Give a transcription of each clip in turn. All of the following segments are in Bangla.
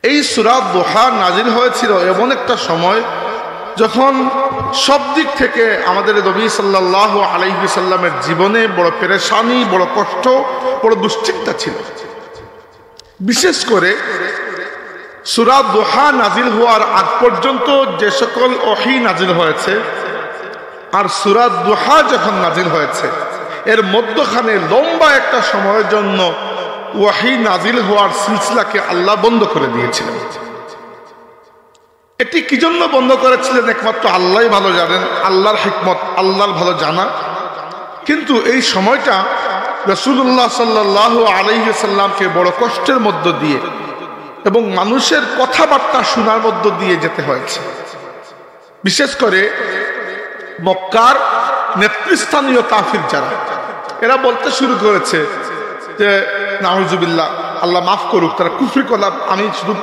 এই সূরা দুহা নাজিল হয়েছিল এমন একটা সময় যখন সব দিক থেকে আমাদের নবী সাল্লাল্লাহু আলাইহি সাল্লামের জীবনে বড় পেরেশানি, বড় কষ্ট, বড় দুশ্চিন্তা ছিল। বিশেষ করে সূরা দুহা নাজিল হওয়ার আগ পর্যন্ত যে সকল ওহী নাজিল হয়েছে আর সূরা দুহা যখন নাজিল হয়েছে এর মধ্যখানে লম্বা একটা সময়ের জন্য ওহী নাজিল হওয়ার সিলসিলাকে আল্লাহ বন্ধ করে দিয়েছিলেন। এটি কি জন্য বন্ধ করেছিলেন একমাত্র আল্লাহই ভালো জানেন, আল্লাহর হিকমত, আল্লাহর ভালো জানা। কিন্তু এই সময়টা রাসূলুল্লাহ সাল্লাল্লাহু আলাইহি সাল্লামকে বড় কষ্টের মধ্য দিয়ে এবং মানুষের কথাবার্তা শোনার মধ্য দিয়ে যেতে হয়েছে। বিশেষ করে মক্কার নেতৃস্থানীয় কাফির যারা, এরা বলতে শুরু করেছে যে নাউজুবিল্লাহ, আল্লাহ মাফ করুক, তারা কুফরি করলাম, আমি শুধু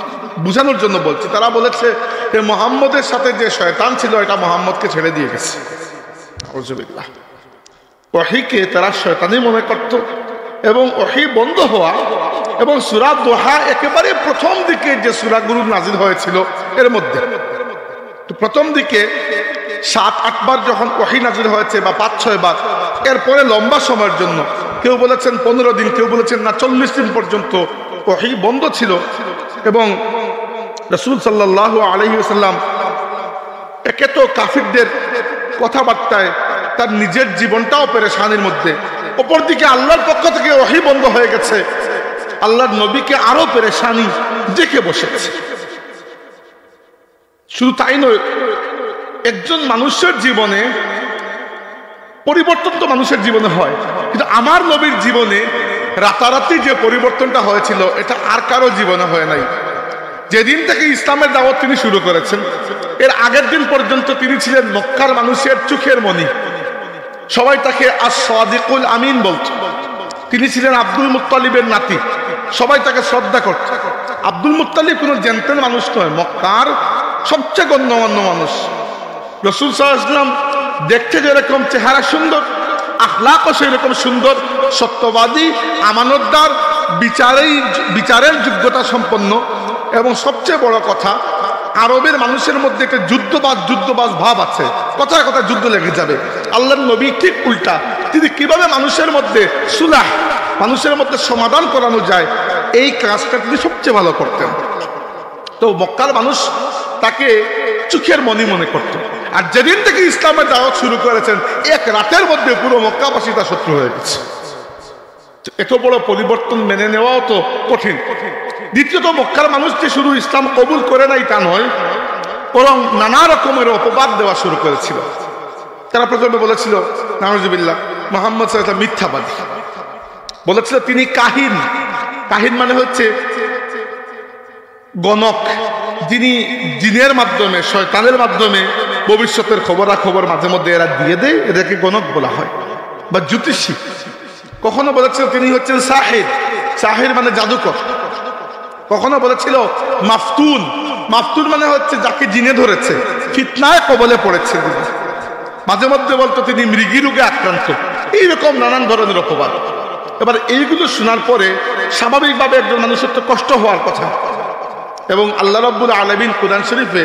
বুঝানোর জন্য বলছি। তারা বলেছে যে মুহাম্মদের সাথে যে শয়তান ছিল এটা মুহাম্মদকে ছেড়ে দিয়ে গেছে। নাউজুবিল্লাহ। ওহীকে তারা শয়তানি মনে করত এবং ওহী বন্ধ হওয়া এবং সূরা দুহা একেবারে প্রথম দিকে যে সূরাগুলো নাজিল হয়েছিল এর মধ্যে তো প্রথম দিকে 7-8 বার যখন ওহী নাজিল হয়েছে বা 5-6 বার, এরপরে লম্বা সময়ের জন্য, কেউ বলেছেন 15 দিন, কেউ বলেছেন না 40 দিন পর্যন্ত ওহী বন্ধ ছিল এবং রাসূল সাল্লাল্লাহু আলাইহি ওয়াসাল্লাম একে তো কাফিরদের কথাবার্তায় তার নিজের জীবনটাও পেরেশানির মধ্যে, অপরদিকে আল্লাহর পক্ষ থেকে ওহী বন্ধ হয়ে গেছে, আল্লাহর নবীকে আরো পেরেশানি দেখে বসেছে। শুধু তাই নয়, একজন মানুষের জীবনে পরিবর্তন তো মানুষের জীবনে হয়, কিন্তু আমার নবীর জীবনে রাতারাতি যে পরিবর্তনটা হয়েছিল এটা আর কারো জীবনে হয় নাই। যেদিন থেকে ইসলামের দাওয়াত তিনি শুরু করেছেন এর আগের দিন পর্যন্ত তিনি ছিলেন মক্কার মানুষের চোখের মণি, সবাই তাকে আস-সাদিকুল আমিন বলত। তিনি ছিলেন আব্দুল মুত্তালিবের নাতি, সবাই তাকে শ্রদ্ধা করত। আব্দুল মুত্তালিব কোনো জেন্টেল মানুষ নয়, মক্কার সবচেয়ে গণ্যমান্য মানুষ। রাসূল সাল্লাল্লাহু আলাইহি ওয়াসাল্লাম দেখতে যেরকম চেহারা সুন্দর, আখলাকও সেরকম সুন্দর, সত্যবাদী, আমানতদার, বিচারের যোগ্যতা সম্পন্ন এবং সবচেয়ে বড় কথা আরবের মানুষের মধ্যে একটা যুদ্ধবাজ ভাব আছে, কথায় কথায় যুদ্ধ লেগে যাবে। আল্লাহর নবী ঠিক উল্টা, তিনি কিভাবে মানুষের মধ্যে সুলাহ, মানুষের মধ্যে সমাধান করানো যায় এই কাজটা তিনি সবচেয়ে ভালো করতেন। তো মক্কার মানুষ তাকে চোখের মণি মনে করত। আর যেদিন থেকে ইসলামের দাওয়াত শুরু করেছেন এক রাতের মধ্যে পুরো মক্কাবাসী তার শত্রু হয়ে গেছে। এত বড় পরিবর্তন মেনে নেওয়াও তো কঠিন। দ্বিতীয়ত মক্কার মানুষ যে শুধু ইসলাম কবুল করে নাই তা নয়, বরং নানা রকমের অপবাদ দেওয়া শুরু করেছিল। তারা প্রথমে বলেছিল নাউজুবিল্লাহ মুহাম্মদ সাল্লাল্লাহু আলাইহি ওয়াসাল্লাম মিথ্যাবাদী, বলেছিল তিনি কাহিন। কাহিন মানে হচ্ছে গণক, যিনি জিনের মাধ্যমে, শয়তানের মাধ্যমে ভবিষ্যতের খবরাখবর মাঝে মধ্যে এরা দিয়ে দেয়, এদেরকে গণক বলা হয়, বা জ্যোতিষী। কখনো বলেছিল তিনি হচ্ছেন সাহির, সাহির মানে জাদুকর। কখনো বলেছিল মাফতুন, মাফতুন মানে হচ্ছে যাকে জিনে ধরেছে, ফিতনায় কবলে পড়েছে। মাঝে মধ্যে বলতো তিনি মৃগী রোগে আক্রান্ত। এইরকম নানান ধরনের অপবাদ। এবার এইগুলো শোনার পরে স্বাভাবিকভাবে একজন মানুষের তো কষ্ট হওয়ার কথা, এবং আল্লাহ রাব্বুল আলামিন কুরআন শরীফে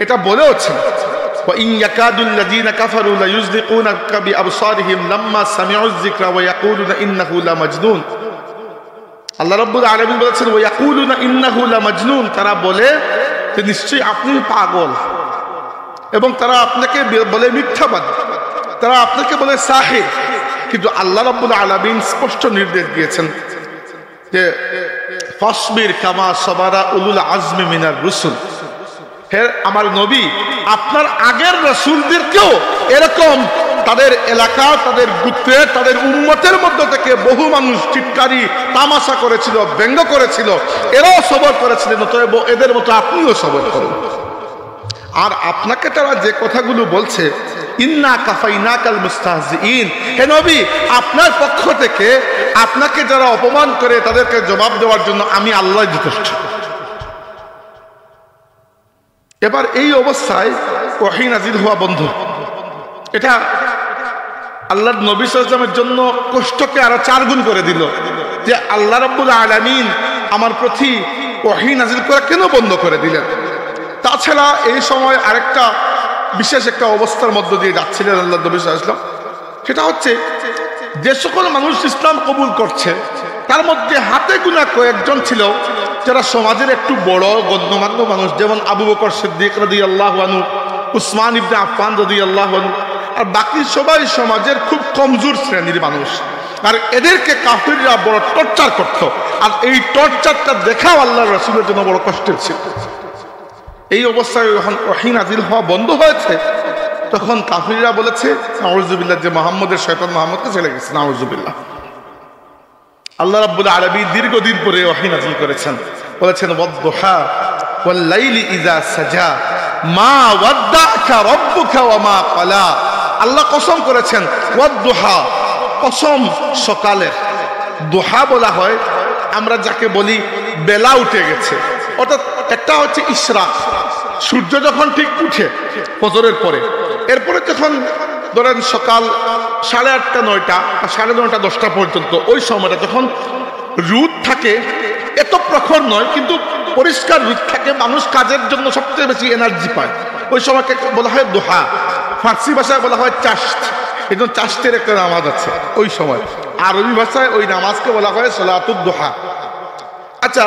এটা বলেওছেন, ওয়া ইন ইয়াকাদুল্লাযীনা কাফারু লা ইউযলিকুনাকা বিআবসারিহিম লাম্মা সামিউয যিকরা ওয়া ইয়াকুলুনা ইন্নাহু লামাজনুন। আল্লাহ রাব্বুল আলামিন বলেছেন ওয়া ইয়াকুলুনা ইন্নাহু লামাজনুন, তারা বলে যে নিশ্চয়ই আপনি পাগল, এবং তারা আপনাকে বলে মিথ্যাবাদী, তারা আপনাকে বলে সাহির। কিন্তু আল্লাহ রাব্বুল আলামিন স্পষ্ট নির্দেশ দিয়েছেন যে ফাসবির কামা সাবারা উলুল আজমি মিনার রুসুল, হে আমার নবী আপনার আগের রাসূলদেরকেও এরকম তাদের এলাকা, তাদের গোত্রের, তাদের উম্মতের মধ্যে থেকে বহু মানুষ চিৎকারি তামাশা করেছিল, ব্যঙ্গ করেছিল, এরাও সবর করেছিলেন, অতএব এদের মতো আপনিও সবর করুন। আর আপনাকে তারা যে কথাগুলো বলছে, ইন্না কাফাইনাকাল মুস্তাহজিইন, হে নবী আপনার পক্ষ থেকে আপনাকে যারা অপমান করে তাদেরকে জবাব দেওয়ার জন্য আমি আল্লাহ যথেষ্ট। এবার এই অবস্থায় ওহী নাজিল হওয়া বন্ধ। এটা আল্লাহর নবী সাল্লাল্লাহু আলাইহি ওয়াসাল্লামের জন্য কষ্টকে আরো 4 গুণ করে দিল, যে আল্লাহ রাব্বুল আলামিন আমার প্রতি ওহী নাজিল করা কেন বন্ধ করে দিলেন? তাছাড়া এই সময় আরেকটা বিশেষ একটা অবস্থার মধ্য দিয়ে যাচ্ছিলেন আল্লাহ নবী সাল্লাল্লাহু আলাইহি ওয়াসাল্লাম। সেটা হচ্ছে যে সকল মানুষ ইসলাম কবুল করছে তার মধ্যে হাতে গোনা কয়েকজন ছিল যারা সমাজের একটু বড় গণ্যমান্য মানুষ, যেমন আবু বকর সিদ্দিক রাদিয়াল্লাহু আনহু, উসমান ইবনে আফফান রাদিয়াল্লাহু আনহু, আর বাকি সবাই সমাজের খুব কমজোর শ্রেণীর মানুষ। আর এদেরকে কাফিররা বড় টর্চার করত, আর এই টর্চারটা দেখাও আল্লাহর রাসূলের জন্য বড় কষ্টের ছিল। এই অবস্থায় যখন ওহী নাজিল হওয়া বন্ধ হয়েছে তখন কাফিররা বলেছে নাউযুবিল্লাহ, যে মুহাম্মদের শয়তান মুহাম্মদকে ছেড়ে গেছে, নাউযুবিল্লাহ। আল্লাহ রাব্বুল আলামিন দীর্ঘদিন পরে ওহী নাজিল করেছেন, বলেছেন ওয়াদ-দুহা ওয়াল-লাইলি ইযা সাজা মা ওয়াদ্দা'কা রাব্বুকা ওয়া মা ক্বালা। আল্লাহ কসম করেছেন ওয়াদ-দুহা, কসম সকালের। দুহা বলা হয় আমরা যাকে বলি বেলা উঠে গেছে, অর্থাৎ একটা হচ্ছে ইশরাক, সূর্য যখন ঠিক উঠে ফজরের পরে, এরপরে যখন ধরেন সকাল 8:30 9টা, 9:30 10টা পর্যন্ত ওই সময়টা যখন রোদ থাকে, এত প্রখর নয় কিন্তু পরিষ্কার রোদ থাকে, মানুষ কাজের জন্য সবচেয়ে বেশি এনার্জি পায়, ওই সময়কে বলা হয় দুহা। ফার্সি ভাষায় বলা হয় চাশত, এই জন্য চাশতের একটা নামাজ আছে ওই সময়। আরবি ভাষায় ওই নামাজকে বলা হয় সালাতুদ দুহা। আচ্ছা,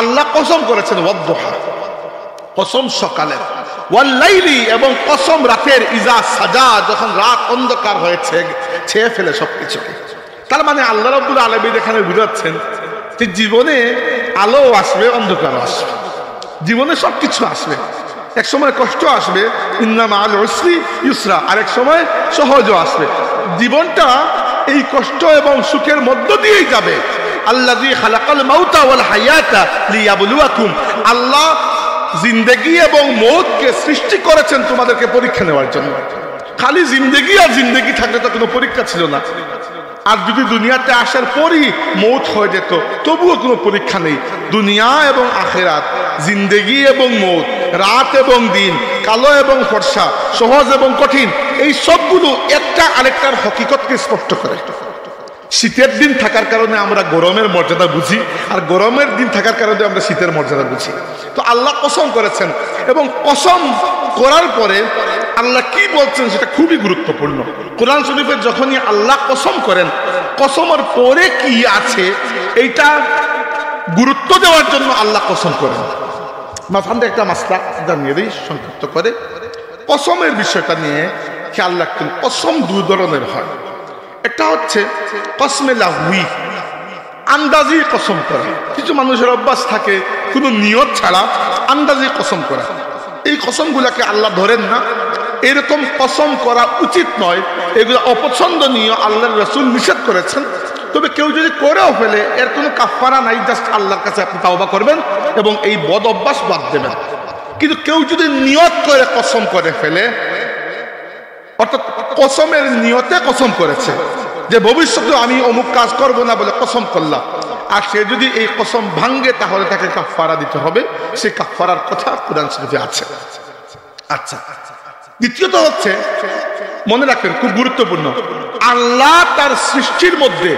আল্লাহ কসম করেছেন ওয়াদ-দুহা, কসম সকালের, ওয়াল-লাইলি, এবং কসম রাতের, ইজা সাজা, যখন রাত অন্ধকার হয়েছে ছেয়ে ফেলে সবকিছুকে। তার মানে আল্লাহ রাব্বুল আলামিন এখানে বুঝাচ্ছেন যে জীবনে আলো আসবে, অন্ধকারও আসবে, জীবনে সবকিছু আসবে। এক সময় কষ্ট আসবে, ইন্না মা'আল উসরি ইউসরা, আরেক সময় সহজও আসবে। জীবনটা এই কষ্ট এবং সুখের মধ্য দিয়েই যাবে। আল্লাযী খালাকাল মাউতা ওয়াল হায়াতা লিয়াবলুয়াকুম, আল্লাহ জিন্দেগি এবং মৌতকে সৃষ্টি করেছেন তোমাদেরকে পরীক্ষা নেওয়ার জন্য। খালি জিন্দেগি আর জিন্দেগি থাকলে তো কোনো পরীক্ষা ছিল না। আর যদি দুনিয়াতে আসার পরই মৌত হয়ে যেত তবুও কোনো পরীক্ষা নেই। দুনিয়া এবং আখিরাত, জিন্দেগি এবং মৌত, রাত এবং দিন, কালো এবং ফর্সা, সহজ এবং কঠিন, এই সবগুলো একটা আরেকটার হকিকতকে স্পষ্ট করে। শীতের দিন থাকার কারণে আমরা গরমের মর্যাদা বুঝি, আর গরমের দিন থাকার কারণে আমরা শীতের মর্যাদা বুঝি। তো আল্লাহ কসম করেছেন, এবং কসম করার পরে আল্লাহ কি বলছেন সেটা খুবই গুরুত্বপূর্ণ। কোরআন শরীফে যখনই আল্লাহ কসম করেন, কসমের পরে কি আছে এইটা গুরুত্ব দেওয়ার জন্য আল্লাহ কসম করেন। মাথান একটা মাসলা জানিয়ে দিই সংক্ষিপ্ত করে। কসমের বিষয়টা নিয়ে খেয়াল রাখতেন, কসম দুই ধরনের হয়। একটা হচ্ছে কসমে লাহউই, আন্দাজি কসম করা। কিছু মানুষের অভ্যাস থাকে কোনো নিয়ত ছাড়া আন্দাজি কসম করা, এই কসমগুলাকে আল্লাহ ধরেন না, এরকম কসম করা উচিত নয়, এগুলো অপছন্দনীয়, আল্লাহর রাসূল নিষেধ করেছেন। তবে কেউ যদি করেও ফেলে এর কোনো কাফারা নাই, জাস্ট আল্লাহর কাছে আপনি তাওবা করবেন এবং এই বদ অভ্যাস বাদ দেবেন। কিন্তু কেউ যদি নিয়ত করে কসম করে ফেলে, অর্থাৎ কসমের নিয়তে কসম করেছে যে ভবিষ্যতে আমি অমুক কাজ করব না বলে কসম করলাম, আর সে যদি এই কসম ভাঙ্গে তাহলে তাকে কাফারা দিতে হবে, সেই কাফারার কথা কোরআন শরীফে আছে। আচ্ছা, দ্বিতীয়ত হচ্ছে, মনে রাখবেন খুব গুরুত্বপূর্ণ, আল্লাহ তার সৃষ্টির মধ্যে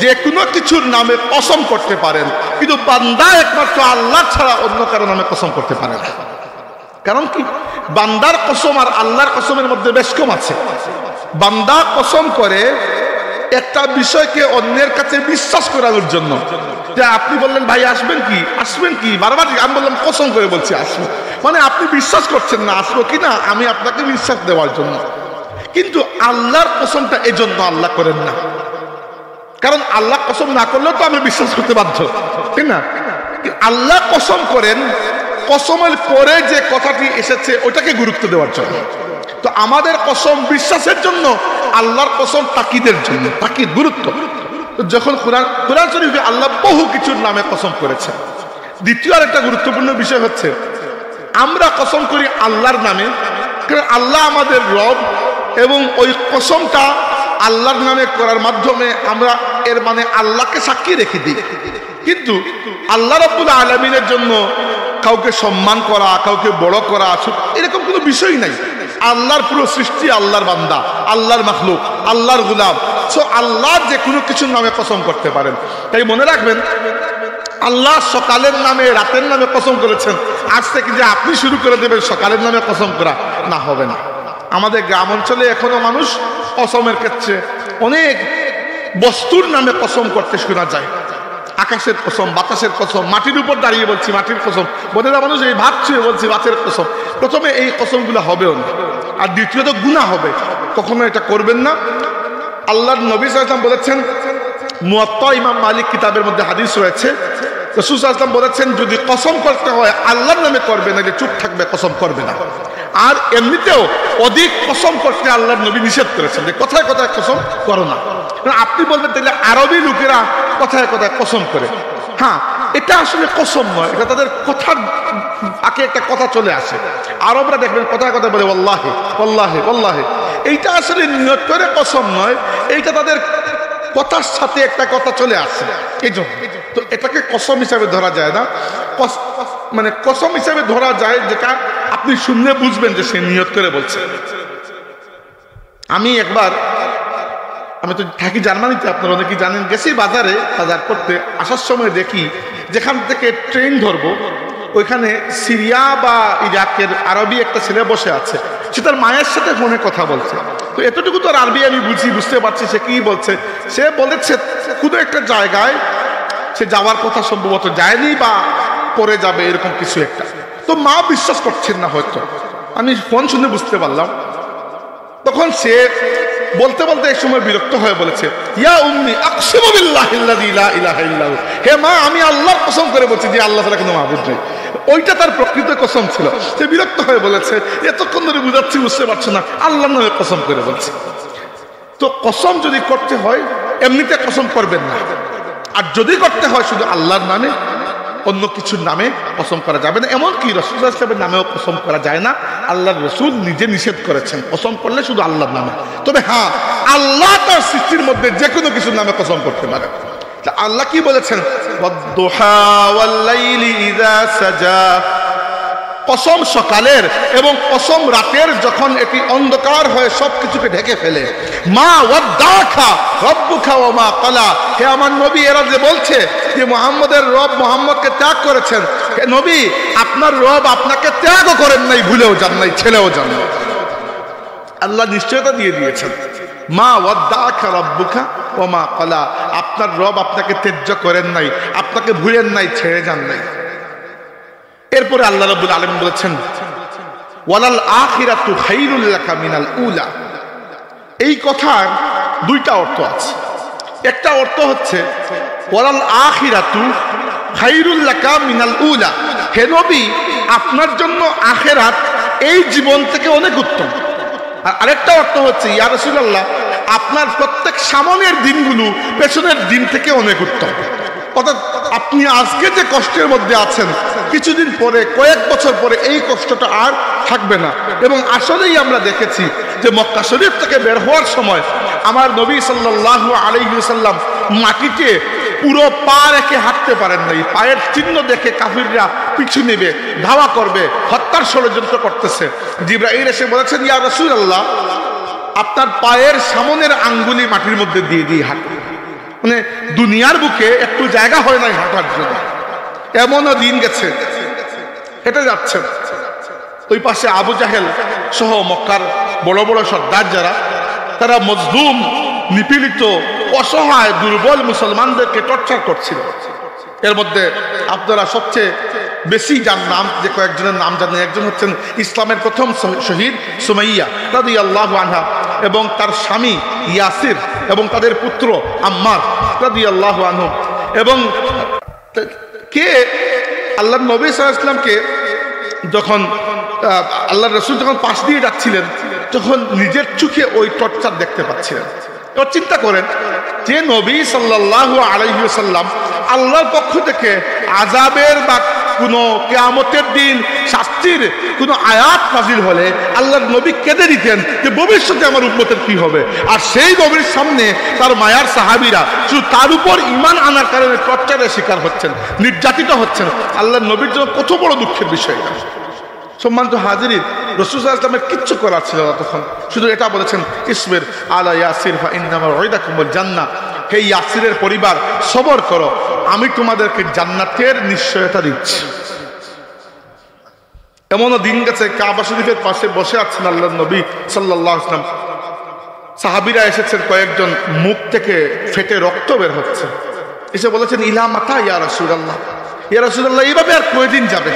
যে কোনো কিছুর নামে কসম করতে পারেন, কিন্তু বান্দা একমাত্র আল্লাহ ছাড়া অন্য কারো নামে কসম করতে পারে না। কারণ কি? বান্দার কসম আর আল্লাহর কসমের মধ্যে বেশ কম আছে। বান্দা কসম করে একটা বিষয়কে অন্যের কাছে বিশ্বাস করানোর জন্য, যে আপনি বললেন ভাই আসবেন কি, আসবেন কি, বারবার আমি বললাম কসম করে বলছি আসবো, মানে আপনি বিশ্বাস করছেন না আসবো কি না, আমি আপনাকে বিশ্বাস দেওয়ার জন্য। কিন্তু আল্লাহর কসমটা এজন্য আল্লাহ করেন না, কারণ আল্লাহ কসম না করলেও তো আমি বিশ্বাস করতে বাধ্য, ঠিক না? আল্লাহ কসম করেন কসমের পরে যে কথাটি এসেছে ওটাকে গুরুত্ব দেওয়ার জন্য। তো আমাদের কসম বিশ্বাসের জন্য, আল্লাহর কসম তাকিদের জন্য, তাকিদ গুরুত্ব। যখন কোরআন শরীফে আল্লাহ বহু কিছুর নামে কসম করেছেন। দ্বিতীয় আর একটা গুরুত্বপূর্ণ বিষয় হচ্ছে, আমরা কসম করি আল্লাহর নামে, কারণ আল্লাহ আমাদের রব, এবং ওই কসমটা আল্লাহর নামে করার মাধ্যমে আমরা এর মানে আল্লাহকে সাক্ষী রেখে দিই। কিন্তু আল্লাহ রাব্বুল আলামিনের জন্য কাউকে সম্মান করা, কাউকে বড় করা, এরকম কোনো বিষয় নাই। আল্লাহর পুরো সৃষ্টি আল্লাহর বান্দা, আল্লাহর মাখলুক, আল্লাহর গোলাম। সো আল্লাহ যে কোনো কিছুর নামে কসম করতে পারেন। তাই মনে রাখবেন, আল্লাহ সকালের নামে রাতের নামে কসম করেছেন, আজ থেকে যে আপনি শুরু করে দেবেন সকালের নামে কসম করা, না, হবে না। আমাদের গ্রাম অঞ্চলে এখনো মানুষ কসমের ক্ষেত্রে অনেক বস্তুর নামে কসম করতে শোনা যায়। আকাশের কসম, বাতাসের কসম, মাটির উপর দাঁড়িয়ে বলছি মাটির কসম, বোনেরা মানুষ এই ভাত ছুঁয়ে বলছি ভাতের কসম। প্রথমে এই কসমগুলো হবেও না, আর দ্বিতীয়ত গুনাহ হবে, কখনো এটা করবেন না। আল্লাহর নবী সাল্লাল্লাহু আলাইহি ওয়াসাল্লাম বলেছেন, মুয়াত্তা ইমাম মালিক কিতাবের মধ্যে হাদিস রয়েছে, রাসূল সাল্লাল্লাহু আলাইহি ওয়াসাল্লাম বলেছেন যদি কসম করতে হয় আল্লাহর নামে করবে, না চুপ থাকবে, কসম করবে না। আর এমনিতেও অধিক কসম করতে আল্লাহর নবী নিষেধ করেছেন যে কথায় কথায় কসম করো না। আপনি বলবেন তাহলে আরবি লোকেরা কথায় কথায় কসম করে, হ্যাঁ, এটা আসলে কসম নয়, এটা তাদের কথার আগে একটা কথা চলে আসে। আরবরা দেখবেন কথায় কথায় বলে ওয়াল্লাহি ওয়াল্লাহি ওয়াল্লাহি, এইটা আসলে নিয়ত করে কসম নয়, এইটা তাদের কথার সাথে একটা কথা চলে আসে, এই জন্য। তো এটাকে কসম হিসাবে ধরা যায় না, মানে কসম হিসাবে ধরা যায় যেটা আপনি শুনলে বুঝবেন যে সে নিয়ত করে বলছে। আমি তো থাকি জার্মানিতে, আপনারা অনেকেই জানেন, গেছি বাজারে বাজার করতে, আসার সময় দেখি যেখান থেকে ট্রেন ধরবো ওইখানে সিরিয়া বা ইরাকের আরবি একটা ছেলে বসে আছে, সে তার মায়ের সাথে ফোনে কথা বলছে। তো এতটুকু তো আরবি আমি বুঝতে পারছি সে কি বলছে। সে বলেছে কোনো একটা জায়গায় সে যাওয়ার কথা সম্ভবত যায়নি বা পরে যাবে, এরকম কিছু একটা। তো মা বিশ্বাস করছেন না, হয়তো আমি ফোন শুনে বুঝতে পারলাম। তখন সে বলতে বলতে এক সময় বিরক্ত হয়ে বলেছে, ইয়া উম্মি আকসিমু বিল্লাহিল্লাযী লা ইলাহা ইল্লাহু, হে মা আমি আল্লাহর কসম করে বলছি যে আল্লাহ ছাড়া কোনো মাবুদ নেই। ওইটা তার প্রকৃত কসম ছিল। সে বিরক্ত হয়ে বলেছে, এতক্ষণ ধরে বুঝাচ্ছি বুঝতে পারছো না, আল্লাহর নামে কসম করে বলছি। তো কসম যদি করতে হয় এমনিতে কসম করবেন না, আর যদি করতে হয় শুধু আল্লাহর নামে, অন্য কিছুর নামে কসম করা যাবে না। এমনকি রাসূল সাল্লাল্লাহু আলাইহি ওয়াসাল্লামের নামেও কসম করা যায় না, আল্লাহর রাসূল নিজে নিষেধ করেছেন কসম করলে শুধু আল্লাহর নামে। তবে হ্যাঁ, আল্লাহ তার সৃষ্টির মধ্যে যে কোনো কিছুর নামে কসম করতে পারে। আল্লাহ কি বলেছেন, ওয়াদ-দুহা ওয়াল-লাইলি ইযা সাজা, কসম সকালের এবং কসম রাতের যখন এটি অন্ধকার হয়ে সবকিছুকে ঢেকে ফেলে। মা ওয়াদ্দাকা রাব্বুকা ওয়া মা ক্বালা, হে আমার নবী, এরা যে বলছে যে মুহাম্মদের রব মুহাম্মদকে ত্যাগ করেছেন, হে নবী আপনার রব আপনাকে ত্যাগও করেন নাই, ভুলেও যান নাই, ছেলেও যান নাই। আল্লাহ নিশ্চয়তা দিয়ে দিয়েছেন, মা ওয়াদ্দাকা রাব্বুকা ওয়া মা ক্বালা, আপনার রব আপনাকে ত্যায্য করেন নাই, আপনাকে ভুলেন নাই, ছেড়ে যান নাই। এরপরে আল্লাহ রাব্বুল আলামিন বলেছেন, ওয়ালাল আখিরাতু খায়রুল লাকা মিনাল উলা। এই কথার দুইটা অর্থ আছে। একটা অর্থ হচ্ছে ওয়ালাল আখিরাতু খায়রুল লাকা মিনাল উলা, হে নবী আপনার জন্য আখিরাত এই জীবন থেকে অনেক উত্তম। আর আরেকটা অর্থ হচ্ছে, ইয়া রাসূলুল্লাহ আপনার প্রত্যেক সামনের দিনগুলো পেছনের দিন থেকে অনেক উত্তম। অর্থাৎ আপনি আজকে যে কষ্টের মধ্যে আছেন, কিছুদিন পরে, কয়েক বছর পরে এই কষ্টটা আর থাকবে না। এবং আসলেই আমরা দেখেছি যে মক্কা শরীফ থেকে বের হওয়ার সময় আমার নবী সাল্লাল্লাহু আলাইহি ওয়াসাল্লাম মাটিতে পুরো পা রেখে হাঁটতে পারেন নাই। পায়ের চিহ্ন দেখে কাফিররা পিছু নেবে, ধাওয়া করবে, হত্যার ষড়যন্ত্র করতেছে। জিবরাইল এসে বলেছেন, ইয়া রাসূলুল্লাহ আপনার পায়ের সামনের আঙ্গুলি মাটির মধ্যে দিয়ে দিয়ে হাঁটুন। মানে দুনিয়ার বুকে একটু জায়গা হয় নাই হাঁটার জন্য, এমনও দিন গেছে হেঁটে যাচ্ছেন। ওই পাশে আবু জাহেল সহ মক্কার বড় বড় সর্দার যারা, তারা মজলুম, নিপীড়িত, অসহায়, দুর্বল মুসলমানদেরকে টর্চার করছিল। এর মধ্যে আপনারা সবচেয়ে বেশি যার নাম, যে কয়েকজনের নাম জানেন, একজন হচ্ছেন ইসলামের প্রথম শহীদ সুমাইয়া রাদিয়াল্লাহু আনহা এবং তার স্বামী ইয়াসির এবং তাদের পুত্র আম্মার রাদিয়াল্লাহু আনহু। এবং কে আল্লাহর নবী সাল্লাল্লাহু আলাইহি ওয়াসাল্লামকে যখন আল্লাহর রাসূল যখন পাশ দিয়ে যাচ্ছিলেন, তখন নিজের চোখে ওই টর্চার দেখতে পাচ্ছিলেন। এবার চিন্তা করেন যে নবী সাল্লাল্লাহু আলাইহি ওয়াসাল্লাম আল্লাহর পক্ষ থেকে আযাবের বা কোনো কিয়ামতের দিন শাস্তির কোনো আয়াত নাযিল হলে আল্লাহর নবী কেঁদে দিতেন যে ভবিষ্যতে আমার উম্মতের কি হবে। আর সেই নবীর সামনে তার মায়ার সাহাবীরা শুধু তার উপর ঈমান আনার কারণে টর্চারের শিকার হচ্ছেন, নির্যাতিত হচ্ছেন। আল্লাহর নবীর জন্য কত বড় দুঃখের বিষয়। সম্মানিত হাজিরিন, রাসূল সাল্লাল্লাহু আলাইহি ওয়াসাল্লামের কিচ্ছু করার ছিল না তখন, শুধু এটা বলেছেন, ইসবির আলা ইয়াসির ফা ইন্নামা উইদাকুমুল জান্নাহ, হে ইয়াসিরের পরিবার সবর করো, আমি তোমাদেরকে জান্নাতের নিশ্চয়তা দিচ্ছি। এমনও দিন গেছে কাবা শরীফের পাশে বসে আছেন আল্লাহর নবী সাল্লাল্লাহু আলাইহি ওয়াসাল্লাম, সাহাবীরা এসেছেন, কয়েকজন মুখ থেকে ফেটে রক্ত বের হচ্ছে, এসে বলেছেন ইলা মাতা ইয়া রাসূলুল্লাহ, ইয়া রাসূলুল্লাহ এইভাবে আর কয়দিন যাবে?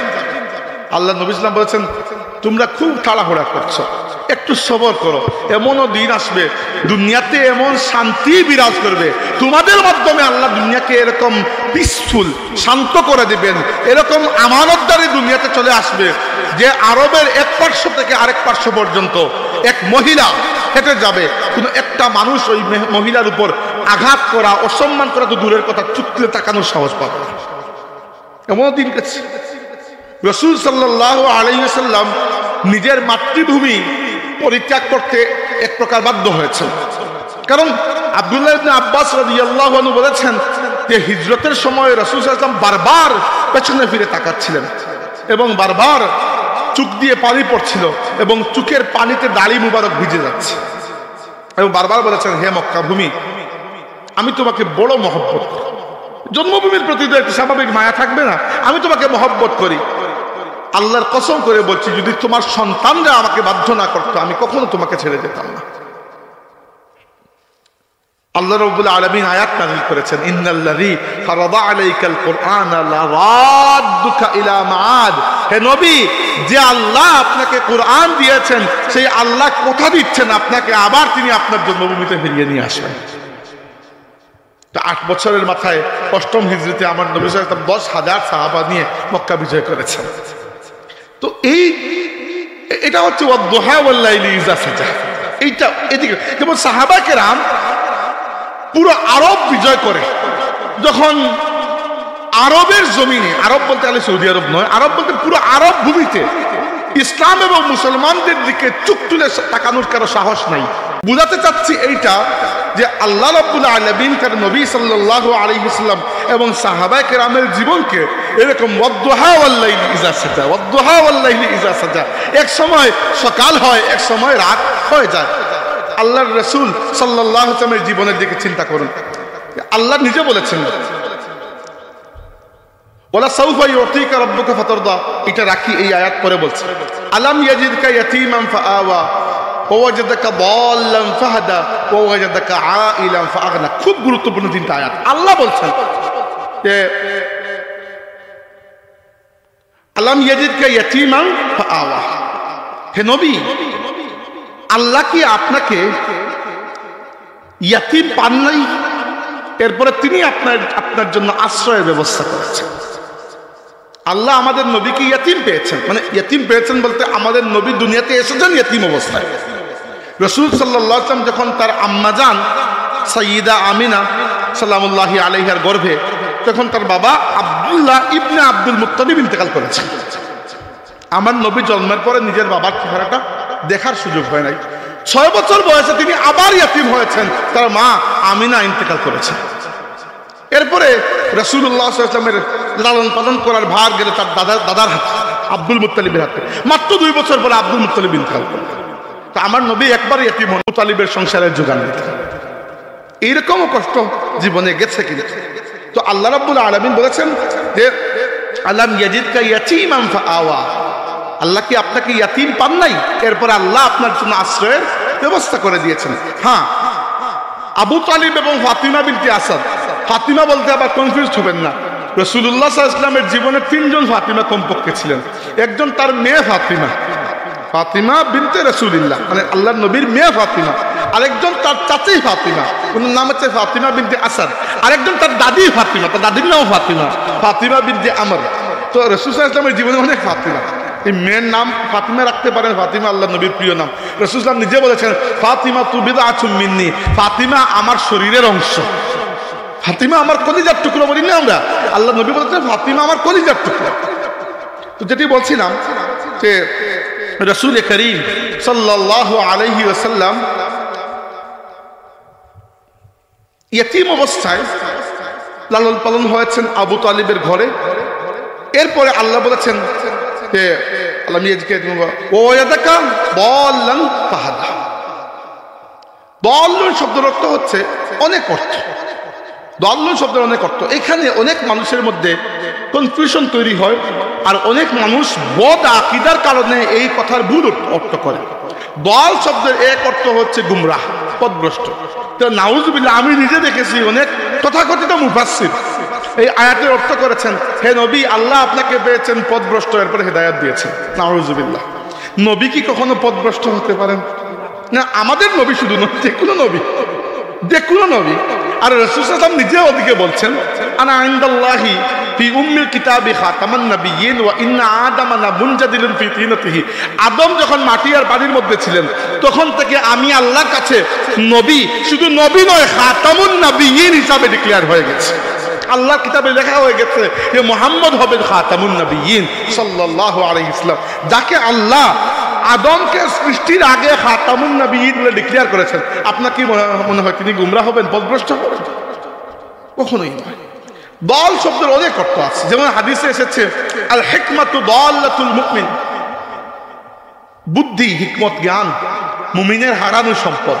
আল্লাহ নবী সাল্লাল্লাহু আলাইহি ওয়াসাল্লাম বলেছেন তোমরা খুব তাড়াহুড়া করছো, একটু সবর করো, এমনও দিন আসবে দুনিয়াতে এমন শান্তি বিরাজ করবে, তোমাদের মাধ্যমে আল্লাহ দুনিয়াকে এরকম পিসফুল শান্ত করে দিবেন, এরকম আমানতদারি দুনিয়াতে চলে আসবে যে আরবের এক পার্শ্ব থেকে আরেক পার্শ্ব পর্যন্ত এক মহিলা হেঁটে যাবে, কোনো একটা মানুষ ওই মহিলার উপর আঘাত করা, অসম্মান করা তো দূরের কথা, চুক্তিতে তাকানোর সাহস পাবে। এমন দিন গেছে রাসূল সাল্লাল্লাহু আলাইহি ওয়াসাল্লাম নিজের মাতৃভূমি পরিত্যাগ করতে এক প্রকার বাধ্য হয়েছেন, কারণ আব্দুল্লাহ ইবনে আব্বাস রাদিয়াল্লাহু আনহু বলেছেন যে হিজরতের সময় রাসূল সাল্লাল্লাহু আলাইহি ওয়াসাল্লাম বারবার পেছনে ফিরে তাকাচ্ছিলেন এবং বারবার চোখ দিয়ে পানি পড়ছিল এবং চোখের পানিতে দাড়ি মুবারক ভিজে যাচ্ছে এবং বারবার বলেছেন হে মক্কা ভূমি, আমি তোমাকে বড় মহব্বত করি, জন্মভূমির প্রতি তো একটি স্বাভাবিক মায়া থাকবে না, আমি তোমাকে মহব্বত করি, আল্লাহর কসম করে বলছি যদি তোমার সন্তানরা আমাকে বাধ্য না করতো আমি কখনো তোমাকে ছেড়ে যেতাম না। আল্লাহ রাব্বুল আলামিন আয়াত নাযিল করেছেন ইন্নাল্লাযী ফারাদা আলাইকাল কুরআনা লারাদ্দুকা ইলা মাআদ, হে নবী যে আল্লাহ আপনাকে কুরআন দিয়েছেন সেই আল্লাহ কথা দিচ্ছেন আপনাকে আবার তিনি আপনার জন্মভূমিতে ফিরিয়ে নিয়ে আসবেন। তো 8 বছরের মাথায় 8ম হিজরিতে আমার নবী সাল্লাল্লাহু আলাইহি ওয়াসাল্লাম 10,000 সাহাবা নিয়ে মক্কা বিজয় করেছেন। তো এটা হচ্ছে ওয়াদ-দুহা ওয়াল-লাইলি ইযা সাজা, এইটা এদিকে যেমন সাহাবা কেরাম পুরো আরব বিজয় করে, যখন আরবের জমিনে, আরব বলতে গেলে সৌদি আরব নয়, আরব বলতে পুরো আরব ভূমিতে ইসলাম এবং মুসলমানদের দিকে চোখ তুলে তাকানোর কারো সাহস নাই। বুঝাতে চাচ্ছি এইটা যে আল্লাহ রাব্বুল আলামিন তার নবী সাল্লাল্লাহু আলাইহি ওয়াসাল্লাম এবং সাহাবায়ে কেরামের জীবনকে এরকম ওয়াদ-দুহা ওয়াল-লাইলি ইযা সাজা, ওয়াদ-দুহা ওয়াল-লাইলি ইযা সাজা, এক সময় সকাল হয় এক সময় রাত হয়ে যায়। আল্লাহর রাসূল সাল্লাল্লাহু আলাইহি ওয়াসাল্লামের জীবনের দিকে চিন্তা করুন, আল্লাহ নিজে বলেছেন ওয়ালা সাউফা ইউতিকা রাব্বুকা ফাতারদা, এটা রাখি এই আয়াত পরে বলছে আলাম ইয়াজিদকা ইয়াতীমান ফাআওয়া ওয়াজাদাকা দাল্লান ফাহাদা ওয়াজাদাকা আইলান ফাআগনা। খুব গুরুত্বপূর্ণ তিনটা আয়াত। আল্লাহ বলছেন যে আলাম ইয়াজিদকা ইয়াতীমান ফাআওয়া, হে নবী আল্লাহ কি আপনাকে ইয়াতীম পান নাই, এরপরে তিনি আপনার জন্য আশ্রয়ের ব্যবস্থা করেছেন। আল্লাহ আমাদের নবীকে ইয়াতীম পেয়েছেন, মানে ইয়াতীম পেয়েছেন বলতে আমাদের নবী দুনিয়াতে এসেছেন ইয়াতীম অবস্থায়। রাসূল সাল্লাল্লাহু আলাইহি ওয়াসাল্লাম যখন তার আম্মাজান সাইয়্যিদা আমিনা সালামুল্লাহি আলাইহার গর্ভে, তখন তার বাবা আব্দুল্লাহ ইবনে আব্দুল মুত্তালিব ইন্তেকাল করেছেন। আমার নবী জন্মের পরে নিজের বাবার চেহারাটা দেখার সুযোগ হয় নাই। 6 বছর বয়সে তিনি আবার ইয়াতীম হয়েছেন, তার মা আমিনা ইন্তেকাল করেছেন। এরপরে রাসূলুল্লাহ সাল্লাল্লাহু আলাইহি ওয়াসাল্লামের লালন পালন করার ভার গেল তার দাদার হাতে, আব্দুল মুত্তালিবের হাতে। মাত্র 2 বছর পরে আব্দুল মুত্তালিব ইন্তেকাল করেন। তো আমার নবী একবার ইয়াতীম হন, মুত্তালিবের সংসারের যোগান দিতেন। এইরকমও কষ্ট জীবনে গেছে কিনা। তো আল্লাহ রাব্বুল আলামিন বলেছেন যে আলাম ইয়াজিদকা ইয়াতীমান ফাআওয়া, আল্লাহ কি আপনাকে ইয়াতীম পান নাই, এরপর আল্লাহ আপনার জন্য আশ্রয়ের ব্যবস্থা করে দিয়েছেন। হ্যাঁ, আবু তালিব এবং ফাতিমা বিনতে আসাদ, ফাতিমা বলতে আবার কনফিউজ হবেন না, রাসূলুল্লাহ সাল্লাল্লাহু আলাইহি ওয়াসাল্লামের জীবনে 3 জন ফাতিমা কমপক্ষে ছিলেন। একজন তার মেয়ে ফাতিমা, ফাতিমা বিনতে রাসূলুল্লাহ, মানে আল্লাহর নবীর মেয়ে ফাতিমা। আরেকজন তার চাচি ফাতিমা, ওনার নাম হচ্ছে ফাতিমা বিনতে আসাদ। আরেকজন তার দাদি ফাতিমা, তার দাদির নাম ফাতিমা, ফাতিমা বিনতে আমর। তো রাসূল সাল্লাল্লাহু আলাইহি ওয়াসাল্লামের জীবনে অনেক ফাতিমা। এই মেয়ের নাম ফাতিমা রাখতে পারেন, ফাতিমা আল্লাহ নবীর প্রিয় নাম। রাসূল সাল্লাল্লাহু আলাইহি ওয়াসাল্লাম নিজে বলেছেন ফাতিমা তু বিদআতুম মিন্নি, ফাতিমা আমার শরীরের অংশ, ফাতিমা আমার কলিজার টুকরো বলি না আমরা, আল্লাহ নবী বলেছেন ফাতিমা আমার কলিজার টুকরো। তো যেটি বলছিলাম যে রাসূল করিম সাল্লাল্লাহু আলাইহি ওয়াসাল্লাম ইয়াতীম অবস্থায় লালন পালন হয়েছেন আবু তালিবের ঘরে। এরপরে আল্লাহ বলেছেন যে আল্লাহ ইয়াজকে ওয়াদাকা দাল্লান ফাহাদা। দাল্লান শব্দের অর্থ হচ্ছে অনেক অর্থ, দল শব্দের অনেক অর্থ। এখানে অনেক মানুষের মধ্যে কনফিউশন তৈরি হয়, আর অনেক মানুষ বদ আকীদার কারণে এই কথার ভুল অর্থ করে। দল শব্দের এক অর্থ হচ্ছে গুমরাহ, পথভ্রষ্ট। তো নাউজুবিল্লাহ, আমি নিজে দেখেছি অনেক তথাকথিত মুফাসসির এই আয়াতের অর্থ করেছেন, হে নবী, আল্লাহ আপনাকে পেয়েছেন পথভ্রষ্ট, এরপরে হেদায়েত দিয়েছেন। নাউজুবিল্লাহ, নবী কি কখনো পথভ্রষ্ট হতে পারেন? না, আমাদের নবী শুধু নয়, যে কোনো নবী, যে কোনো নবী। আর রাসূল সাল্লাল্লাহু আলাইহি ওয়াসাল্লাম নিজেও ওদিকে বলছেন, আনা ইনদাল্লাহি ফি উম্মিল কিতাবি খাতামান নাবিয়্যিন ওয়া ইন্না আদামা লামুনজাদিলুন ফি তিনাতিহি। আদম যখন মাটি আর পানির মধ্যে ছিলেন তখন থেকে আমি আল্লাহর কাছে নবী, শুধু নবী নয়, খাতামুন নাবিয়্যিন হিসাবে ডিক্লেয়ার হয়ে গেছে। আল্লাহর কিতাবে লেখা হয়ে গেছে যে মুহাম্মদ হবেন খাতামুন নাবিয়্যিন সাল্লাল্লাহু আলাইহি ওয়াসাল্লাম, যাকে আল্লাহ আদমকে সৃষ্টির আগে খাতামুন নবিয়্যিন বলে ডিক্লেয়ার করেছেন। আপনার কি মনে হয় তিনি গুমরাহ হবেন, পথভ্রষ্ট হবেন? কখনোই নয়। দল শব্দের অনেক অর্থ আছে, যেমন হাদিসে এসেছে আল হিকমাতু দাল্লাতুল মুমিন, বুদ্ধি, হিকমত, জ্ঞান মুমিনের হারানো সম্পদ।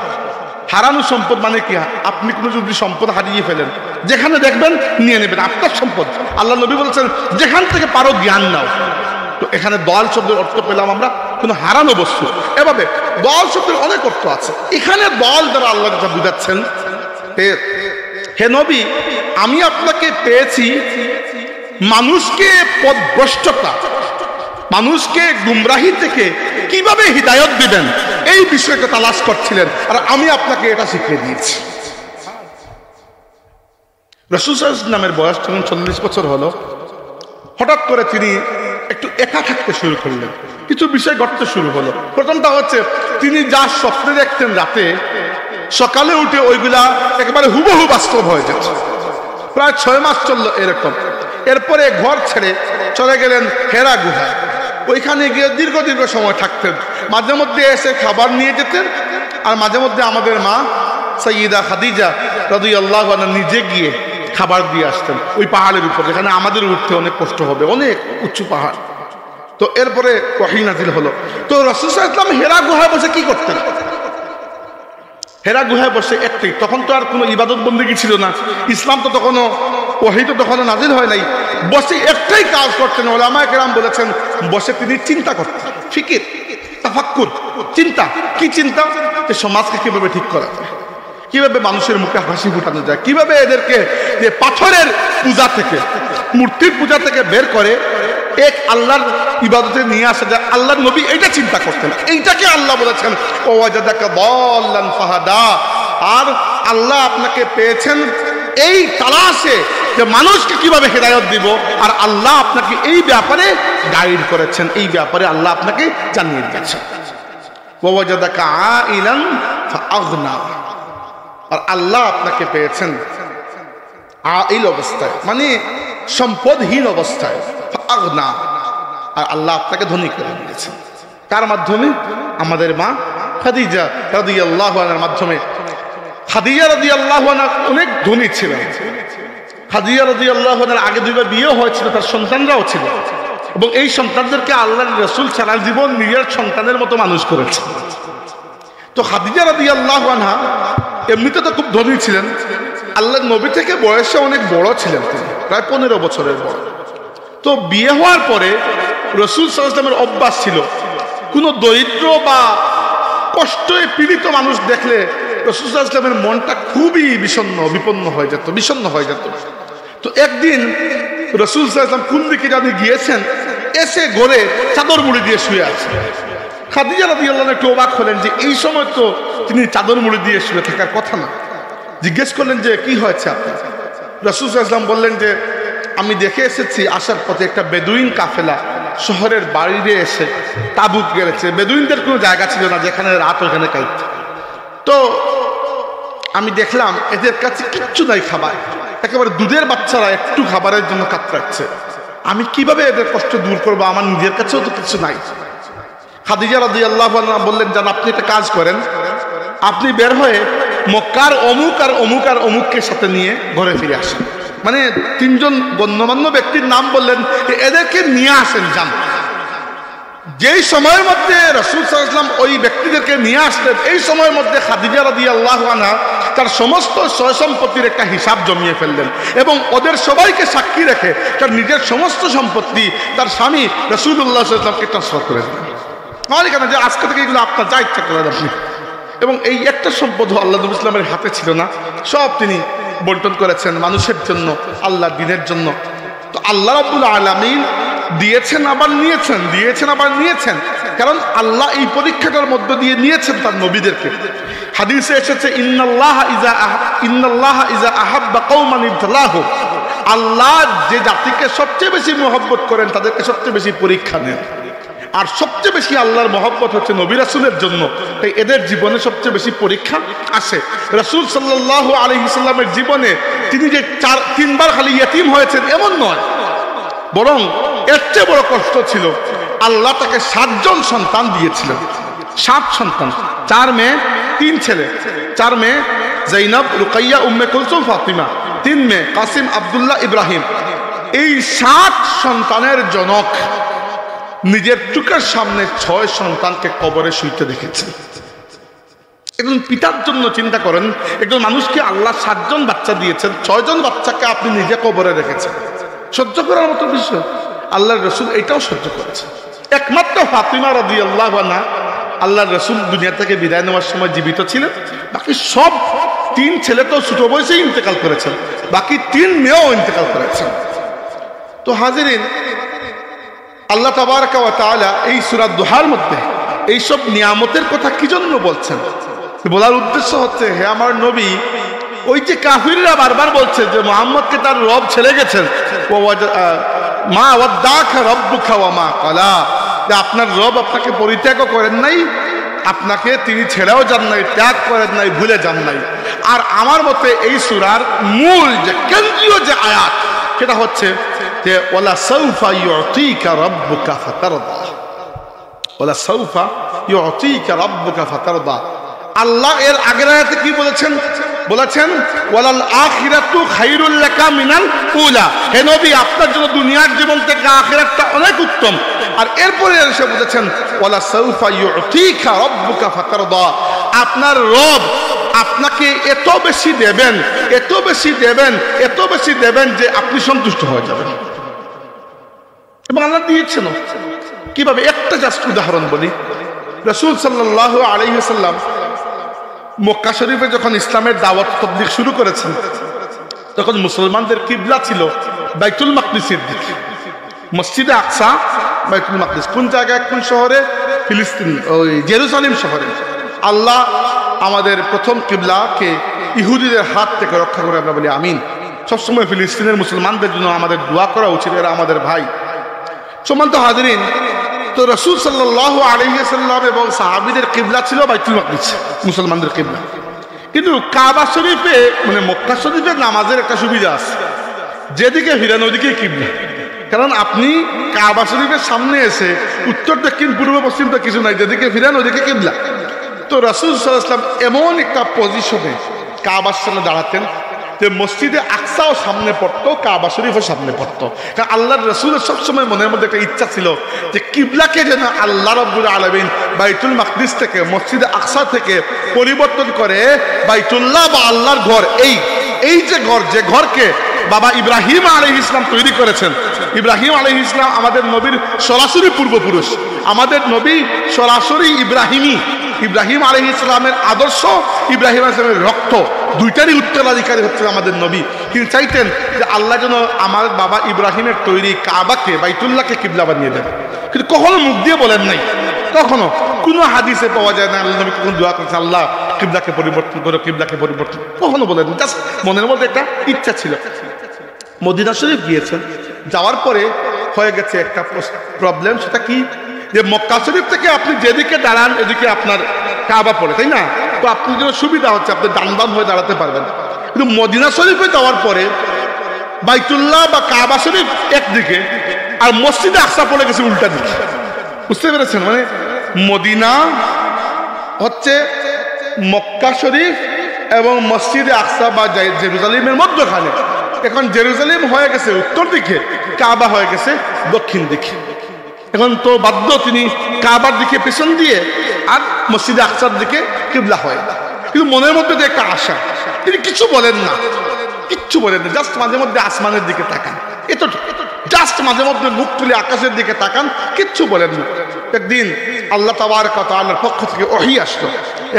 হারানো সম্পদ মানে কি? আপনি কোনো যদি সম্পদ হারিয়ে ফেলেন, যেখানে দেখবেন নিয়ে নেবেন, আপনার সম্পদ। আল্লাহ নবী বলছেন যেখান থেকে পারো জ্ঞান নাও। তো এখানে দল শব্দের অর্থ পেলাম আমরা কোনো হারানো বস্তু। এভাবে দল শব্দের অনেক অর্থ আছে। এখানে দল দ্বারা আল্লাহ যা বুঝাচ্ছেন, হে নবী, আমি আপনাকে পেয়েছি মানুষকে পথভ্রষ্টতা, মানুষকে গুমরাহি থেকে কিভাবে হিদায়ত দিবেন এই বিষয়টা তালাশ করছিলেন, আর আমি আপনাকে এটা শিখিয়ে দিয়েছি। রাসূল সাল্লাল্লাহু আলাইহি ওয়াসাল্লামের বয়স যখন 40 বছর হলো, হঠাৎ করে তিনি একটু একা থাকতে শুরু করলেন। কিছু বিষয় ঘটতে শুরু হলো। প্রথমটা হচ্ছে, তিনি যা স্বপ্নে দেখতেন রাতে, সকালে উঠে ওইগুলা একেবারে হুবহু বাস্তব হয়ে যেত। প্রায় 6 মাস চললো এরকম। এরপরে ঘর ছেড়ে চলে গেলেন হেরা গুহায়। ওইখানে গিয়ে দীর্ঘ সময় থাকতেন। মাঝে মধ্যে এসে খাবার নিয়ে যেতেন, আর মাঝে মধ্যে আমাদের মা সাইয়্যিদা খাদিজা রাদিয়াল্লাহু আনহা নিজে গিয়ে খাবার দিয়ে আসতেন ওই পাহাড়ের উপর, যেখানে আমাদের উঠতে অনেক কষ্ট হবে, অনেক উঁচু পাহাড়। তো এরপরে ওহী নাজিল হলো। তো রাসূল সাল্লাল্লাহু আলাইহি ওয়াসাল্লাম হেরা গুহায় বসে কি করতেন? হেরা গুহায় বসে একটাই, তখন তো আর কোনো ইবাদত বন্দেগী ছিল না, ইসলাম তো তখনও, ওহী তো তখনও নাজিল হয় নাই। বসে একটাই কাজ করতেন। উলামায়ে কেরাম বলেছেন, বসে তিনি চিন্তা করতেন, ফিকির, তাফাক্কুর, চিন্তা। কি চিন্তা? যে সমাজকে কিভাবে ঠিক করা যায়, কিভাবে মানুষের মুখে হাসি ফুটানো যায়, কিভাবে এদেরকে যে পাথরের পূজা থেকে, মূর্তির পূজা থেকে বের করে এক আল্লাহর ইবাদতে নিয়ে আসা যায়। আল্লাহর নবী এইটা চিন্তা করতেন। এইটাকে আল্লাহ বলেছেন ওয়াজাদাকা দাল্লান ফাহাদা, আর আল্লাহ আপনাকে পেয়েছেন এই তালাশে যে মানুষকে কিভাবে হেদায়েত দিব, আর আল্লাহ আপনাকে এই ব্যাপারে গাইড করেছেন, এই ব্যাপারে আল্লাহ আপনাকে জানিয়ে দিয়েছেন। ওয়াজাদাকা আইলান ফাআগনা, আর আল্লাহ আপনাকে পেয়েছেন আইল অবস্থায়, মানে সম্পদহীন অবস্থায়, ফাআগনা, আর আল্লাহ আপনাকে ধনী করে দিয়েছেন। কার মাধ্যমে? আমাদের মা খাদিজা রাদিয়াল্লাহু আনহার মাধ্যমে। খাদিজা রাদিয়াল্লাহু আনহা অনেক ধনী ছিলেন। খাদিজা রাদিয়াল্লাহু আনহার আগে 2বার বিয়ে হয়েছিল, তার সন্তানরাও ছিল, এবং এই সন্তানদেরকে আল্লাহর রাসূল সারা জীবন নিজের সন্তানের মতো মানুষ করেছেন। তো খাদিজা রাদিয়াল্লাহু আনহা এমনিতে তো খুব ধনী ছিলেন, আল্লাহর নবী থেকে বয়সে অনেক বড় ছিলেন, তিনি প্রায় 15 বছরের বড়। তো বিয়ে হওয়ার পরে রাসূল সাল্লাল্লাহু আলাইহি ওয়াসাল্লামের অভ্যাস ছিল, কোনো দরিদ্র বা কষ্টে পীড়িত মানুষ দেখলে রাসূল সাল্লাল্লাহু আলাইহি ওয়াসাল্লামের মনটা খুবই বিপন্ন হয়ে যেত। তো একদিন রাসূল সাল্লাল্লাহু আলাইহি ওয়াসাল্লাম কোন দিকে জানি গিয়েছেন, এসে ঘরে চাদর মুড়ি দিয়ে শুয়ে আছেন। খাদিজা রাদিয়াল্লাহু আনহা একটু অবাক হলেন যে এই সময় তো তিনি চাদর মুড়ি দিয়ে শুয়ে থাকার কথা না। জিজ্ঞেস করলেন যে কি হয়েছে আপনার? রাসূল সাল্লাল্লাহু আলাইহি ওয়াসাল্লাম বললেন যে আমি দেখে এসেছি আসার পথে একটা বেদুইন কাফেলা শহরের বাইরে এসে তাবুক গেড়েছে। বেদুইনদের কোনো জায়গা ছিল না যেখানে রাত, ওখানে কাটছে। তো আমি দেখলাম এদের কাছে কিচ্ছু নাই খাবার, একেবারে দুধের বাচ্চারা একটু খাবারের জন্য কাতরাচ্ছে। আমি কিভাবে এদের কষ্ট দূর করবো? আমার নিজের কাছেও তো কিছু নাই। খাদিজা রাদিয়াল্লাহু আনহা বললেন, যান আপনি একটা কাজ করেন, আপনি বের হয়ে মক্কার অমুক আর অমুক আর অমুককে সাথে নিয়ে ঘরে ফিরে আসেন। মানে 3 জন গণ্যমান্য ব্যক্তির নাম বললেন, এদেরকে নিয়ে আসেন, যান। যেই সময়ের মধ্যে রাসূল সাল্লাল্লাহু আলাইহি ওয়াসাল্লাম ওই ব্যক্তির ব্যক্তিদেরকে নিয়ে আসলেন, এই সময়ের মধ্যে খাদিজা রাদিয়াল্লাহু আনহা তার সমস্ত সয় সম্পত্তির একটা হিসাব জমিয়ে ফেললেন এবং ওদের সবাইকে সাক্ষী রেখে তার নিজের সমস্ত সম্পত্তি তার স্বামী রাসূলুল্লাহ সাল্লাল্লাহু আলাইহি ওয়াসাল্লামকে ট্রান্সফার করে দিলেন। মানে কেন যে আজকে থেকে এগুলো আপনার যা ইচ্ছা করেন আপনি। এবং এই একটা সম্পদও আল্লাহ নবী ইসলামের হাতে ছিল না, সব তিনি বন্টন করেছেন মানুষের জন্য, আল্লাহর দ্বীনের জন্য। তো আল্লাহ রাব্বুল আলামিন দিয়েছেন আবার নিয়েছেন, দিয়েছেন আবার নিয়েছেন, কারণ আল্লাহ এই পরীক্ষাটার মধ্য দিয়ে নিয়েছেন তার নবীদেরকে। হাদিসে এসেছে ইন্নাল্লাহা ইযা আহাব্বা কওমান ইবতালাহু, আল্লাহ যে জাতিকে সবচেয়ে বেশি মহব্বত করেন তাদেরকে সবচেয়ে বেশি পরীক্ষা নেন। আর সবচেয়ে বেশি আল্লাহর মহব্বত হচ্ছে নবী রাসূলের জন্য, তাই এদের জীবনে সবচেয়ে বেশি পরীক্ষা আসে। রাসূল সাল্লাল্লাহু আলাইহি সাল্লামের জীবনে তিনি যে তিনবার খালি ইয়েতিম হয়েছেন এমন নয়, বরং এর চেয়ে বড় কষ্ট ছিল আল্লাহ তাকে 7 জন সন্তান দিয়েছিলেন। 7 সন্তান, 4 মেয়ে 3 ছেলে। 4 মেয়ে জাইনাব, রুকাইয়া, উম্মে কুলসুম, ফাতিমা। 3 মেয়ে কাসিম, আব্দুল্লাহ, ইব্রাহিম। এই 7 সন্তানের জনক নিজের চোখের সামনে 6 সন্তানকে কবরে শুইতে দেখেছেন। একজন পিতার জন্য চিন্তা করেন, একজন মানুষকে আল্লাহ 7 জন বাচ্চা দিয়েছেন, 6 জন বাচ্চাকে আপনি নিজে কবরে রেখেছেন। সহ্য করার মতো বিষয়। আল্লাহর রাসূল এটাও সহ্য করেছে। একমাত্র ফাতিমা রাদিয়াল্লাহু আনহা আল্লাহর রাসূল দুনিয়া থেকে বিদায় নেওয়ার সময় জীবিত ছিলেন। বাকি সব 3 ছেলে তো ছোট বয়সেই ইন্তেকাল করেছেন, বাকি 3 মেয়েও ইন্তেকাল করেছেন। তো হাজিরিন, আল্লাহ তাবারaka ওয়া তাআলা এই সূরা দুহার মধ্যে এইসব নিয়ামতের কথা কি জন্য বলছেন? বলার উদ্দেশ্য হচ্ছে, হে আমার নবী, ওই যে কাফিররা বারবার বলছে যে মুহাম্মদকে তার রব ছেড়ে গেছেন, মা ওয়াদ্দাকা রাব্বুকা ওয়া মা ক্বালা, যে আপনার রব আপনাকে পরিত্যাগ করেন নাই, আপনাকে তিনি ছেড়েও যান নাই, ত্যাগ করেন নাই, ভুলে যান নাই। আর আমার মতে এই সূরার মূল যে কেন্দ্রীয় যে আয়াত সেটা হচ্ছে যে ওয়ালা সাউফা ইউতিকা রাব্বুকা ফাতারদা, ওয়ালা সাউফা ইউতিকা রাব্বুকা ফাতারদা। আল্লাহ এর আগের আয়াতে কি বলেছেন? বলেছেন ওয়ালাল আখিরাতু খায়রুল লাকা মিনাল উলা, হে নবী আপনার জন্য দুনিয়ার জীবন থেকে আখিরাতটা অনেক উত্তম। আর এরপরে এসে বলেছেন ওয়ালা সাউফা ইউতিকা রাব্বুকা ফাতারদা, আপনার রব আপনাকে এত বেশি দেবেন, এত বেশি দেবেন, এত বেশি দেবেন যে আপনি সন্তুষ্ট হয়ে যাবেন। এবং আল্লাহ দিয়েছেন কিভাবে? একটা জাস্ট উদাহরণ বলি। রাসূল সাল্লাল্লাহু আলাইহি ওয়াসাল্লাম মক্কা শরীফে যখন ইসলামের দাওয়াত তাবলীগ শুরু করেছেন, তখন মুসলমানদের কিবলা ছিল বাইতুল মাকদিসের দিকে। মসজিদে আকসা, বাইতুল মাকদিস কোন জায়গায়, কোন শহরে? ফিলিস্তিন, ওই জেরুজালেম শহরে। আল্লাহ আমাদের প্রথম কিবলাকে ইহুদিদের হাত থেকে রক্ষা করে আমরা বলি আমিন। সবসময় ফিলিস্তিনের মুসলমানদের জন্য আমাদের দোয়া করা উচিত, এরা আমাদের ভাই। সম্মানিত হাজিরিন, তো রাসূল সাল্লাল্লাহু আলাইহি ওয়াসাল্লাম এবং সাহাবীদের কিবলা ছিল বাইতুল মাকদিস, মুসলমানদের কিবলা। কিন্তু কাবা শরীফে মানে মক্কা শরীফে নামাজের একটা সুবিধা আছে, যেদিকে ফিরেন ওইদিকে কিবলা। কারণ আপনি কাবা শরীফের সামনে এসে উত্তর দক্ষিণ পূর্ব পশ্চিম তো কিছু নাই, যেদিকে ফিরেন ওইদিকে কিবলা। তো রাসূল সাল্লাল্লাহু আলাইহি ওয়াসাল্লাম এমন একটা পজিশনে কাবার সামনে দাঁড়াতেন যে মসজিদে আকসাও সামনে পড়তো, কাবা শরীফও সামনে পড়তো। কারণ আল্লাহর রাসূলের সবসময় মনের মধ্যে একটা ইচ্ছা ছিল যে কিবলাকে যেন আল্লাহ রাব্বুল আলামিন বাইতুল মাকদিস থেকে, মসজিদে আকসা থেকে পরিবর্তন করে বাইতুল্লাহ বা আল্লাহর ঘর, এই যে ঘর, যে ঘরকে বাবা ইব্রাহিম আলাইহিস সালাম তৈরি করেছেন। ইব্রাহিম আলাইহিস সালাম আমাদের নবীর সরাসরি পূর্বপুরুষ, আমাদের নবী সরাসরি ইব্রাহিমী। ইব্রাহিম আলাইহিস সালামের আদর্শ, ইব্রাহিম আলাইহিস সালামের রক্ত, দুইটারই উত্তরাধিকারী হচ্ছে আমাদের নবী। তিনি চাইতেন যে আল্লাহ যেন আমার বাবা ইব্রাহিমের তৈরি কাবাকে, বাইতুল্লাহকে কিবলা বানিয়ে দেন। কিন্তু কখনো মুখ দিয়ে বলেন নাই, কখনো কোনো হাদিসে পাওয়া যায় না আল্লাহ নবী কখনো দোয়া করেছে আল্লাহ কিবলাকে পরিবর্তন করো, কিবলাকে পরিবর্তন, কখনো বলেন। জাস্ট মনের মধ্যে একটা ইচ্ছা ছিল। মদিনা শরীফ গিয়েছেন, যাওয়ার পরে হয়ে গেছে একটা প্রবলেম। সেটা কি? যে মক্কা শরীফ থেকে আপনি যেদিকে দাঁড়ান এদিকে আপনার কাবা পড়ে, তাই না? তো আপনার জন্য সুবিধা হচ্ছে, আপনি ডান বাম হয়ে দাঁড়াতে পারবেন। কিন্তু মদিনা শরীফে যাওয়ার পরে বাইতুল্লাহ বা কাবা শরীফ একদিকে আর মসজিদে আকসা পড়ে গেছে উল্টা দিকে। বুঝতে পেরেছেন? মানে মদিনা হচ্ছে মক্কা শরীফ এবং মসজিদে আকসা বা জেরুজালেমের মধ্যখানে। এখন জেরুজালেম হয়ে গেছে উত্তর দিকে, কাবা হয়ে গেছে দক্ষিণ দিকে। এখন তো বাধ্য তিনি কাবার দিকে পেছন দিয়ে আর মসজিদে আকসার দিকে কিবলা হয়। কিন্তু মনের মধ্যে যে একটা আশা, তিনি কিছু বলেন না, কিচ্ছু বলেন না, জাস্ট মাঝে মধ্যে আসমানের দিকে তাকান, এতটুকু, জাস্ট মাঝে মধ্যে মুখ তুলে আকাশের দিকে তাকান, কিচ্ছু বলেন না। একদিন আল্লাহ তাবারক ওয়া তাআলার পক্ষ থেকে ওহী আসলো,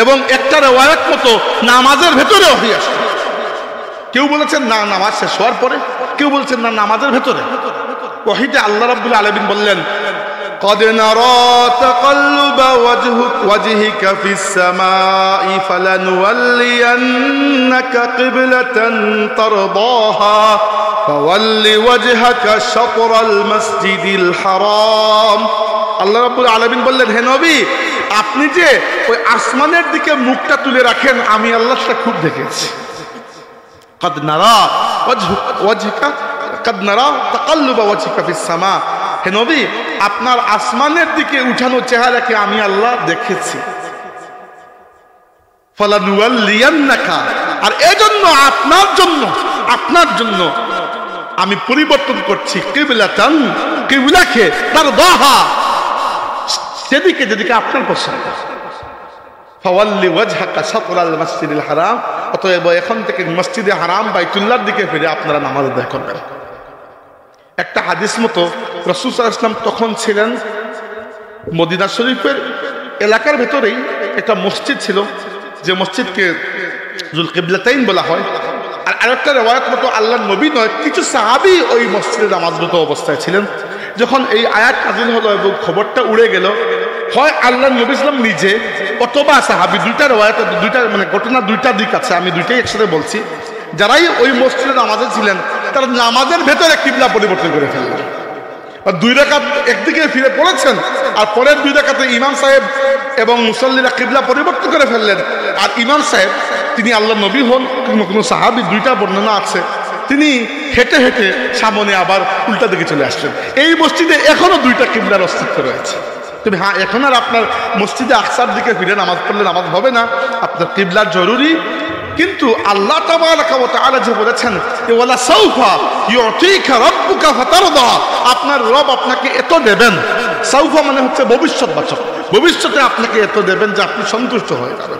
এবং একটা রিওয়ায়াত মতো নামাজের ভেতরে ওহী আসলো। কেউ বলেছেন না নামাজ শেষ হওয়ার পরে, কেউ বলছেন না নামাজের ভেতরে। ওহীতে আল্লাহ রাব্বুল আলামিন বললেন, قد نرى تقلب وجهك في السماء فلنولينك قبلة ترضاها فول وجهك شطر المسجد الحرام। আল্লাহ রাব্বুল আলামিন বললেন, হে নবী, আপনি যে ওই আসমানের দিকে মুখটা তুলে রাখেন, আমি আল্লাহ সেটা খুব দেখেছি। قد نرى وجهك قد نرى تقلب وجهك في السماء। হে নবী, আপনার আসমানের দিকে উঠানো চেহারাকে আমি আল্লাহ দেখেছি। ফালানুওয়াল্লিয়ান্নাকা, আর এজন্য আপনার জন্য আমি পরিবর্তন করছি কিবলাতান, কিবলাকে তারদাহা, সেদিকে যেদিকে আপনার পছন্দ। ফাওয়াল্লি ওয়াজহাকা শাতরাল মাসজিদিল হারাম, অতএব এখন থেকে মসজিদে হারাম বাইতুল্লাহর দিকে ফিরে আপনারা নামাজ আদায় করবেন। একটা হাদিস মতো রাসূল সাল্লাল্লাহু আলাইহি ওয়াসাল্লাম তখন ছিলেন মদিনা শরীফের এলাকার ভেতরেই একটা মসজিদ ছিল, যে মসজিদকে যুল কিবলাতাইন বলা হয়। আর আরেকটা রিওয়ায়াত মতো আল্লাহর নবী নয়, কিছু সাহাবী ওই মসজিদে নামাজরত অবস্থায় ছিলেন। যখন এই আয়াত নাযিল হলো এবং খবরটা উড়ে গেল, হয় আল্লাহর নবী সাল্লাল্লাহু আলাইহি ওয়াসাল্লাম নিজে অথবা সাহাবী, দুইটা রিওয়ায়াত, দুইটা মানে ঘটনা দুইটা দিক আছে, আমি দুইটাই একসাথে বলছি। যারাই ওই মসজিদে নামাজে ছিলেন তারা নামাজের ভেতরে কিবলা পরিবর্তন করে ফেললেন। আর 2 রাকাত একদিকে ফিরে পড়েছেন, আর পরের 2 রাকাতে ইমাম সাহেব এবং মুসল্লিরা কিবলা পরিবর্তন করে ফেললেন। আর ইমাম সাহেব, তিনি আল্লাহ নবী হন কোনো সাহাবী, দুইটা বর্ণনা আছে, তিনি হেঁটে হেঁটে সামনে আবার উল্টা দিকে চলে আসলেন। এই মসজিদে এখনো 2টা কিবলার অস্তিত্ব রয়েছে। তবে হ্যাঁ, এখন আর আপনার মসজিদে আকসার দিকে ফিরে নামাজ পড়লে নামাজ হবে না, আপনার কিবলা জরুরি। কিন্তু আল্লাহ তাবারাকা ওয়া তাআলা যে বলেছেন ওয়ালা সাউফা ইউতিকা রাব্বুকা ফাতারদা, আপনার রব আপনাকে এত দেবেন। সাউফা মানে হচ্ছে ভবিষ্যৎবাচক, ভবিষ্যতে আপনাকে এত দেবেন যে আপনি সন্তুষ্ট হয়ে যাবেন।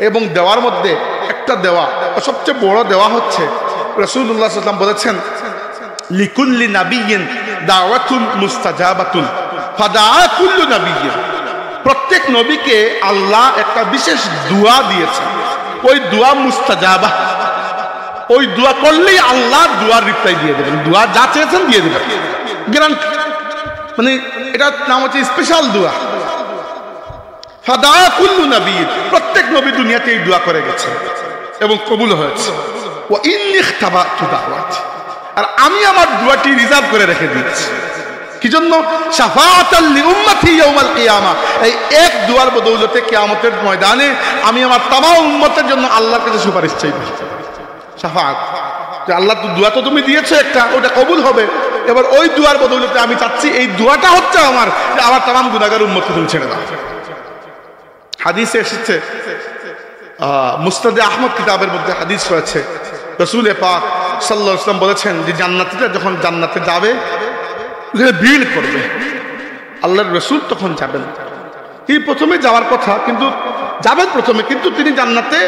এবং দেওয়ার মধ্যে একটা দেওয়া, সবচেয়ে বড় দেওয়া হচ্ছে রাসূলুল্লাহ সাল্লাল্লাহু আলাইহি ওয়াসাল্লাম বলেছেন, লিকুল্লি নাবিয়্যিন দাওয়াতুন মুস্তাজাবাতুন ফাদা কুল্লু নাবিয়্যিন। প্রত্যেক নবীকে আল্লাহ একটা বিশেষ দোয়া দিয়েছেন, ওই দোয়া মুস্তাজাবা, ওই দোয়া করলেই আল্লাহ দোয়ার রিপ্লাই দিয়ে দেবেন, দোয়া যা চেয়েছেন দিয়ে দেবেন, গ্যারান্টি। মানে এটার নাম হচ্ছে স্পেশাল দোয়া। ফাদা কুল্লু নবী, প্রত্যেক নবী দুনিয়াতে এই দোয়া করে গেছে এবং কবুল হয়েছে। ওয়া ইন্নী ইখতাবাতু দাওয়াতি, আর আমি আমার দোয়াটি রিজার্ভ করে রেখে দিয়েছি। কি জন্য? শাফাআতাল লিউম্মতি ইয়াউমাল কিয়ামা, এই এক দোয়ার বদৌলতে কিয়ামতের ময়দানে আমি আমার তামাম উম্মতের জন্য আল্লাহর কাছে সুপারিশ চাইব। শাফাআত, যে আল্লাহ তো দোয়া তো তুমি দিয়েছো একটা, ওটা কবুল হবে। এবার ওই দোয়ার বদৌলতে আমি চাচ্ছি এই দোয়াটা হচ্ছে আমার, যে আমার তামাম গুনাহগার উম্মতকে তুমি ছেড়ে দাও। হাদিসে এসেছে, মুসনাদে আহমদ কিতাবের মধ্যে হাদিস রয়েছে, রাসূল পাক সাল্লাল্লাহু আলাইহি ওয়াসাল্লাম বলেছেন যে জান্নাতীরা যখন জান্নাতে যাবে ভিড় করবে, আল্লাহর রাসূল তখন যাবেন। তিনি প্রথমে যাওয়ার কথা, কিন্তু যাবেন প্রথমে, কিন্তু তিনি জান্নাতে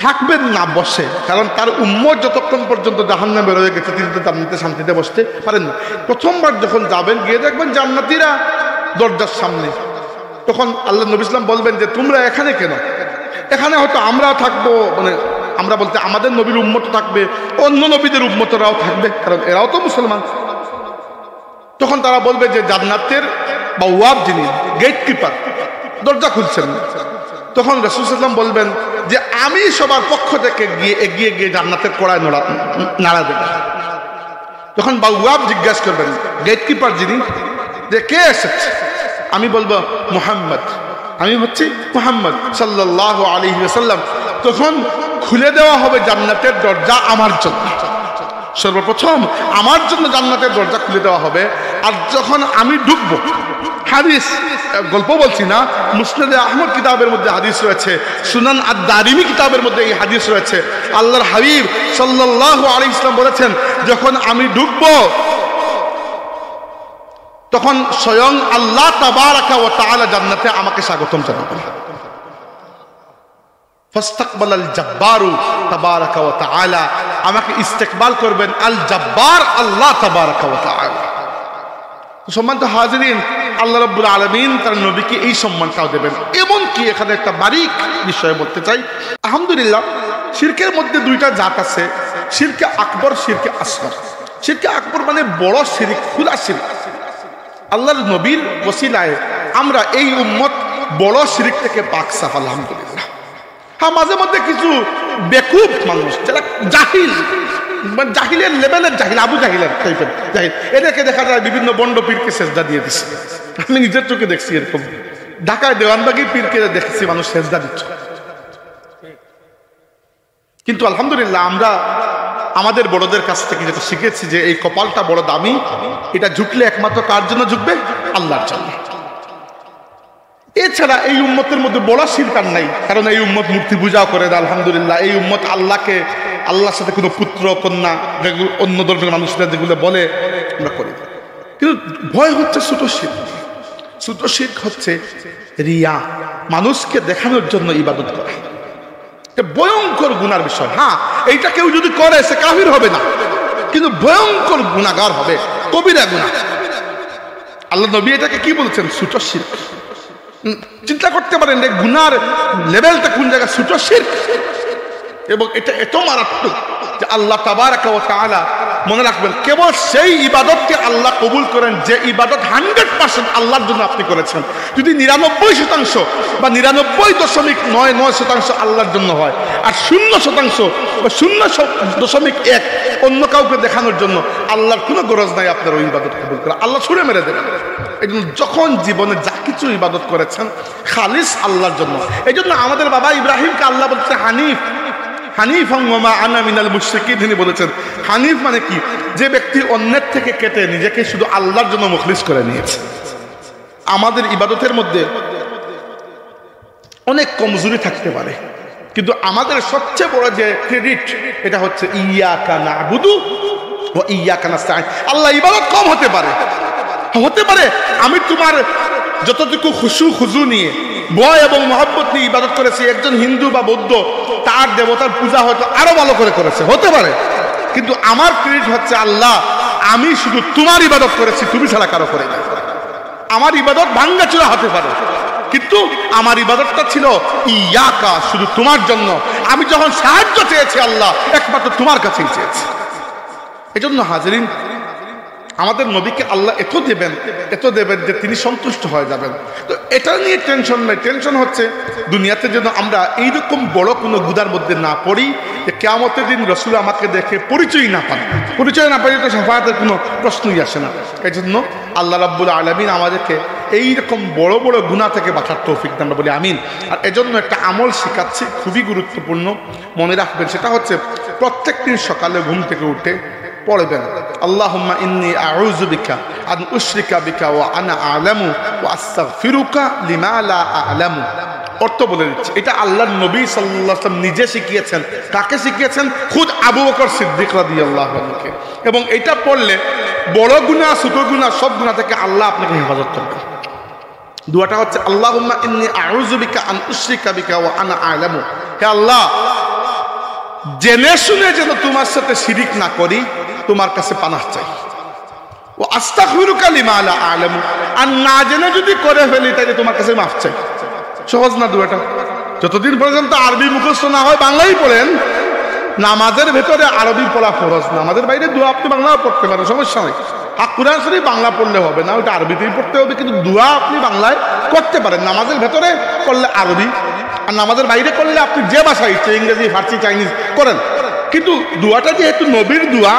থাকবেন না বসে, কারণ তার উম্মত যতক্ষণ পর্যন্ত জাহান্নামে রয়ে গেছে তিনি তো জান্নাতে শান্তিতে বসতে পারেন না। প্রথমবার যখন যাবেন, গিয়ে দেখবেন জান্নাতীরা দরজার সামনে। তখন আল্লাহ নবী সাল্লাল্লাহু আলাইহি ওয়াসাল্লাম বলবেন যে তোমরা এখানে কেন? এখানে হয়তো আমরা থাকবো, মানে আমরা বলতে আমাদের নবীর উম্মত থাকবে, অন্য নবীদের উম্মতরাও থাকবে, কারণ এরাও তো মুসলমান। তখন তারা বলবে যে জান্নাতের বাওয়াব, যিনি গেট কিপার, দরজা খুলছেন। তখন রাসূল সাল্লাল্লাহু আলাইহি ওয়াসাল্লাম বলবেন যে আমি সবার পক্ষ থেকে এগিয়ে গিয়ে জান্নাতের কড়ায় নাড়া দেব। তখন বাওয়াব জিজ্ঞাসা করবেন, গেট কিপার যিনি, যে কে এসেছে? আমি বলবো মুহাম্মদ, আমি হচ্ছি মুহাম্মদ সাল্লাল্লাহু আলাইহি ওয়াসাল্লাম। তখন খুলে দেওয়া হবে জান্নাতের দরজা আমার জন্য, সর্বপ্রথম আমার জন্য জান্নাতের দরজা খুলে দেওয়া হবে। আর যখন আমি ঢুকবো, হাদিস গল্প বলছি না, মুসনাদে আহমদ কিতাবের মধ্যে হাদিস রয়েছে, সুনান আদ-দারিমি কিতাবের মধ্যে এই হাদিস রয়েছে। আল্লাহর হাবিব সাল্লাল্লাহু আলাইহি ওয়াসাল্লাম বলেছেন, যখন আমি ঢুকবো তখন স্বয়ং আল্লাহ তাবারাকা ওয়া তাআলা জান্নাতে আমাকে স্বাগতম জানাবেন। ফাস্তাকবালাল জাব্বারু তাবারাকা ওয়া তাআলা, আমাকে ইস্তেকবাল করবেন আল জাব্বার আল্লাহ তাবারাকা ওয়া তাআলা। সম্মানিত হাজিরিন, আল্লাহ রাব্বুল আলামিন তার নবীকে এই সম্মানটাও দেবেন। এমন কি এখানে একটা বারিক বিষয় বলতে চাই। আলহামদুলিল্লাহ, শিরকের মধ্যে দুইটা জাত আছে, শিরকে আকবর, শিরকে আসগর। শিরকে আকবর মানে বড় শিরক, খোলা শিরক। আল্লাহর নবীর ওসিলায় আমরা এই উম্মত বড় শিরক থেকে পাক সাফ, আলহামদুলিল্লাহ। হ্যাঁ, মাঝে মধ্যে কিছু বেকুব মানুষ যারা জাহিল, জাহিলের লেভেলের জাহিল, আবু জাহিলের টাইপের জাহিল, এদেরকে দেখা যায় বিভিন্ন বন্ড পীরকে সেজদা দিয়ে দিচ্ছে। আমি নিজের চোখে দেখছি এরকম, ঢাকায় দেওয়ানবাগি পীরকে দেখছি মানুষ সেজদা দিচ্ছে। কিন্তু আলহামদুলিল্লাহ, আমরা আমাদের বড়দের কাছ থেকে যেটা শিখেছি যে এই কপালটা বড় দামি, এটা ঝুঁকলে একমাত্র কার জন্য ঝুঁকবে? আল্লাহর জন্য। এছাড়া এই উম্মতের মধ্যে বড় শিরক আর নাই, কারণ এই উম্মত মূর্তি পূজাও করে না। আলহামদুলিল্লাহ, এই উম্মত আল্লাহকে, আল্লাহর সাথে কোনো পুত্র কন্যা যেগুলো অন্য ধর্মের মানুষরা যেগুলো বলে আমরা করি। কিন্তু ভয় হচ্ছে ছোট শিরক। ছোট শিরক হচ্ছে রিয়া, মানুষকে দেখানোর জন্য ইবাদত করা। ভয়ঙ্কর গুনার বিষয়। হ্যাঁ, এইটা কেউ যদি করে সে কাফির হবে না, কিন্তু ভয়ঙ্কর গুনাহগার হবে, কবিরা গুনাহ। আল্লাহ নবী এটাকে কি বলছেন? ছোট শিরক। চিন্তা করতে পারেন যে গুনার লেভেলটা কোন জায়গায়, ছোট শিরক। এবং এটা এত মারাত্মক যে আল্লাহ তাবারাকা ওয়া তাআলা, মনে রাখবেন, কেবল সেই ইবাদতকে আল্লাহ কবুল করেন যে ইবাদত 100% আল্লাহর জন্য আপনি করেছেন। যদি 99% বা 99.99% আল্লাহর জন্য হয়, আর 0% বা 0.1 অন্য কাউকে দেখানোর জন্য, আল্লাহর কোনো গরজ নাই আপনার ওই ইবাদত কবুল করা। আল্লাহ ছুড়ে মেরে দেবেন। এই জন্য যখন জীবনে যা কিছু ইবাদত করেছেন খালিস আল্লাহর জন্য। এই জন্য আমাদের বাবা ইব্রাহিমকে আল্লাহ বলছে হানিফ, হানিফান ওয়া মা আনা মিনাল মুশরিকিন। তিনি বলেছেন হানিফ মানে কি? যে ব্যক্তি অন্যের থেকে কেটে নিজেকে শুধু আল্লাহর জন্য মুখলিস করে নিয়েছে। আমাদের ইবাদতের মধ্যে অনেক কমজোরি থাকতে পারে, কিন্তু আমাদের সবচেয়ে বড় যে ক্রেডিট, এটা হচ্ছে ইয়াকা না'বুদু ওয়া ইয়াকা নাস্তাঈন। আল্লাহ ইবাদত কম হতে পারে, আমি তোমার যতটুকু খুশু খুজু নিয়ে, ভয় এবং মহব্বত নিয়ে ইবাদত করেছি, একজন হিন্দু বা বৌদ্ধ তার দেবতার পূজা হয়তো আরো ভালো করে করেছে, হতে পারে। কিন্তু আমার ক্রেডিট হচ্ছে আল্লাহ, আমি শুধু তোমার ইবাদত করেছি, তুমি ছাড়া কারো করে নাই। আমার ইবাদত ভাঙ্গাচুরা হতে পারে, কিন্তু আমার ইবাদতটা ছিল ইয়াকা, শুধু তোমার জন্য। আমি যখন সাহায্য চেয়েছি আল্লাহ, একমাত্র তোমার কাছেই চেয়েছি। এজন্য হাজিরিন, আমাদের নবীকে আল্লাহ এত দেবেন যে তিনি সন্তুষ্ট হয়ে যাবেন। তো এটা নিয়ে টেনশন নাই। টেনশন হচ্ছে দুনিয়াতে যেন আমরা এইরকম বড় কোনো গুদার মধ্যে না পড়ি যে কিয়ামতের দিন রাসূল আমাকে দেখে পরিচয় না পান। পরিচয় না পাইলে তো শাফায়াতের কোনো প্রশ্নই আসে না। এই জন্য আল্লাহ রাব্বুল আলামিন আমাদেরকে এইরকম বড় বড় গুনাহ থেকে বাঁচার তৌফিক দান বলি আমিন। আর এজন্য একটা আমল শিখাচ্ছি, খুবই গুরুত্বপূর্ণ, মনে রাখবেন। সেটা হচ্ছে প্রত্যেক দিন সকালে ঘুম থেকে উঠে পড়বেন আল্লাহুম্মা ইন্নী আউযু বিকা আন উশরিকা বিকা ওয়া আনা আ'লামু ওয়া আস্তাগফিরুকা লিমা লা আ'লামু। অর্থ বলে দিচ্ছি, এটা আল্লাহর নবী সাল্লাল্লাহু আলাইহি ওয়াসাল্লাম নিজে শিখিয়েছেন। কাকে শিখিয়েছেন? খুদ আবু বকর সিদ্দিক রাদিয়াল্লাহু আনহুকে। এবং এটা পড়লে বড় গুনাহ, ছোট গুনাহ, সব গুনাহ থেকে আল্লাহ আপনাকে হেফাজত করবেন। দোয়াটা হচ্ছে আল্লাহুম্মা ইন্নী আউযু বিকা আন উশরিকা বিকা ওয়া আনা আ'লামু। হে আল্লাহ, জেনে শুনে যেন তোমার সাথে শিরিক না করি, তোমার কাছে পানাহ চাই। ও আস্তাগফিরুকা লিমা লা আ'লামু, আর না জেনে যদি করে ফেলি তাহলে তোমার কাছে মাফ চাই। সহজ না দুয়াটা? যতদিন পর্যন্ত আরবি মুখস্থ না হয় বাংলাই পড়েন। নামাজের ভেতরে আরবি পড়া ফরজ না, আমাদের বাইরে দোয়া আপনি বাংলাও পড়তে পারেন, সমস্যা নেই। আর কুরআন শরীফ বাংলা পড়লে হবে না, ওটা আরবিতেই পড়তে হবে। কিন্তু দোয়া আপনি বাংলায় করতে পারেন, নামাজের ভেতরে করলে আরবি, আর নামাজের বাইরে করলে আপনি যে ভাষা ইচ্ছে, ইংরেজি, ফার্সি, চাইনিজ করেন। কিন্তু দোয়াটা যেহেতু নবীর দোয়া,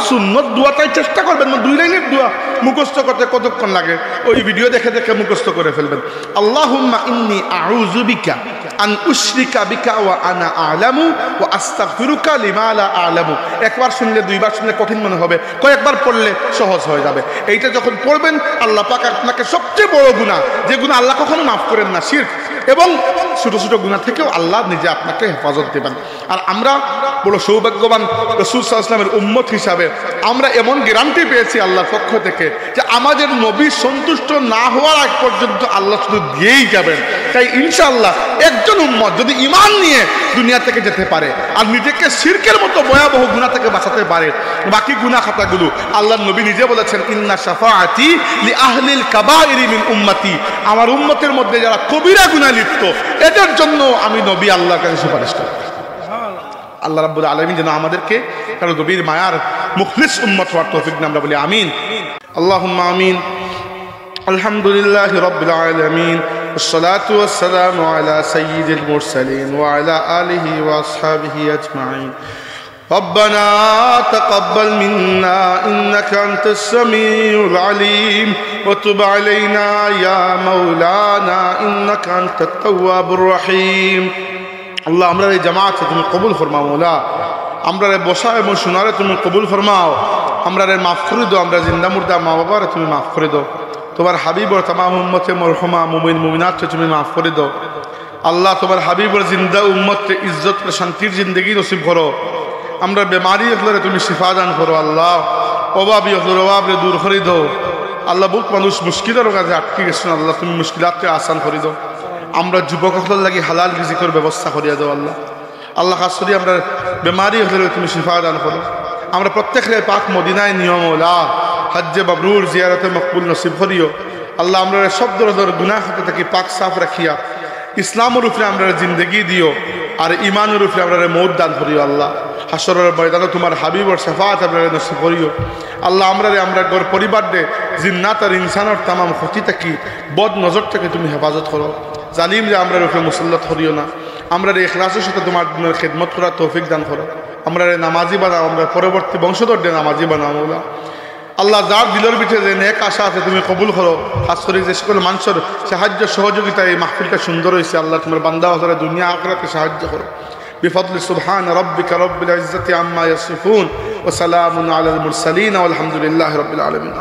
সুন্নত দোয়াটাই চেষ্টা করবেন না। 2 লাইনের দোয়া মুখস্থ করতে কতক্ষণ লাগে? ওই ভিডিও দেখে দেখে মুখস্থ করে ফেলবেন। আল্লাহুম্মা ইন্নী আউযু বিকা আন উশরিকা বিকা ওয়া আনা আ'লামু ওয়া আস্তাগফিরুকা লিমা লা আ'লামু। একবার শুনলে, 2বার শুনলে কঠিন মনে হবে, কয়েকবার পড়লে সহজ হয়ে যাবে। এইটা যখন পড়বেন, আল্লাহ পাক আপনাকে সবচেয়ে বড় গুনাহ, যে গুনাহ আল্লাহ কখনো মাফ করেন না, শিরক এবং ছোট ছোট গুনাহ থেকেও আল্লাহ নিজে আপনাকে হেফাজত দেবেন। আর আমরা বড় সৌভাগ্যবান রাসূল সাল্লাল্লাহু আলাইহি ওয়াসাল্লামের উম্মত হিসাবে আমরা এমন গ্যারান্টি পেয়েছি আল্লাহর পক্ষ থেকে যে আমাদের নবী সন্তুষ্ট না হওয়ার আগ পর্যন্ত আল্লাহ শুধু দিয়েই যাবেন। তাই ইনশাআল্লাহ একজন উম্মত যদি ঈমান নিয়ে দুনিয়া থেকে যেতে পারে আর নিজেকে শিরকের মতো ভয়াবহ গুনাহ থেকে বাঁচাতে পারে, বাকি গুনাহ খাতাগুলো আল্লাহর নবী নিজে বলেছেন ইন্না শাফাআতি লি আহলিল কাবাইরি মিন উম্মতি, আমার উম্মতের মধ্যে যারা কবিরা গুনাহ লিপ্ত এদের জন্য আমি নবী আল্লাহর কাছে সুপারিশ করি। আল্লাহ রাব্বুল আলামিন যেন আমাদেরকে কারো নবীর মায়ার মুখলিস উম্মত হওয়ার তৌফিক দান, আমরা বলি আমিন। আল্লাহুম্মা আমিন। আলহামদুলিল্লাহি রাব্বিল আলামিন, والصلاة والسلام على سيد المرسلين وعلى آله وأصحابه أجمعين. ربنا تقبل منا إنك أنت السميع العليم وتب علينا يا مولانا إنك أنت التواب الرحيم. আল্লাহ আমরা এই জামাত তুমি কবুল ফরমাও, মওলা আমরা বসা এবং শোনারে তুমি কবুল ফরমাও, আমরা মাফ করে দাও, আমরা জিন্দা মুর্দা মা বাবার তুমি মাফ করে দাও, তোমার হাবিবর তামাম উম্মতে মরহুমা মুমিন মুমিনাতকে তুমি মাফ করে দাও। আল্লাহ তোমার হাবিবর জিন্দা উম্মতকে ইজ্জত শান্তির জিন্দগি নসিব করো, আমরা বেমারি হলে তুমি শিফা দান করো। আল্লাহ অভাবী হল অভাবরে দূর করে দাও। আল্লাহ বহুত মানুষ মুশকিলের কাছে আটকে গেছেন, আল্লাহ তুমি মুশকিলাতকে আসান করে দাও। আমরা যুবক হল লাগি হালাল রিজিকের ব্যবস্থা করিয়া দাও। আল্লাহ আল্লাহ খাস করি আমরা বেমারি হলে তুমি শিফা দান করো। আমরা প্রত্যেকের পাক মদিনায় নিয়ম ওলা হজ্জে মাবরুর জিয়ারতে মকবুল নসিব করিও। আল্লাহ আমরা সব ধরনের গুনাহ হতে থাকি পাক সাফ রাখিয়া ইসলামের উপরে আমরা জিন্দগি দিও আর ইমানের উপরে আমরা মৌত দান করিও। আল্লাহ হাসরের ময়দানে তোমার হাবিবর শাফাত আমরা নসিব করিও। আল্লাহ আমরা ঘর পরিবার দে জিন্নাত আর ইনসানের তামাম ক্ষতি থাকি বদ নজর থেকে তুমি হেফাজত করো। জালিম যে আমরা উপরে মুসল্লাত করিও না, আমরা ইখলাসের সাথে তোমার খেদমত করার তৌফিক দান করো। আমরা নামাজি বানাও, আমরা পরবর্তী বংশধরদের নামাজি বানাও। মওলা আল্লাহ যার দিলের ভিতরে যে নেক আশা আছে তুমি কবুল করো। খাস করে যে সকল মানুষের সাহায্য সহযোগিতা এই মাহফিলটা সুন্দর হয়েছে, আল্লাহ তোমার বান্দা হজরে দুনিয়া আখিরাতে সাহায্য করো। বিফদলি সুবহান রাব্বিকা রব্বিল ইজ্জাতি আম্মা ইয়াসিফুন ওয়া সালামুন আলাল মুরসালিন ওয়া আলহামদুলিল্লাহি রাব্বিল আলামিন।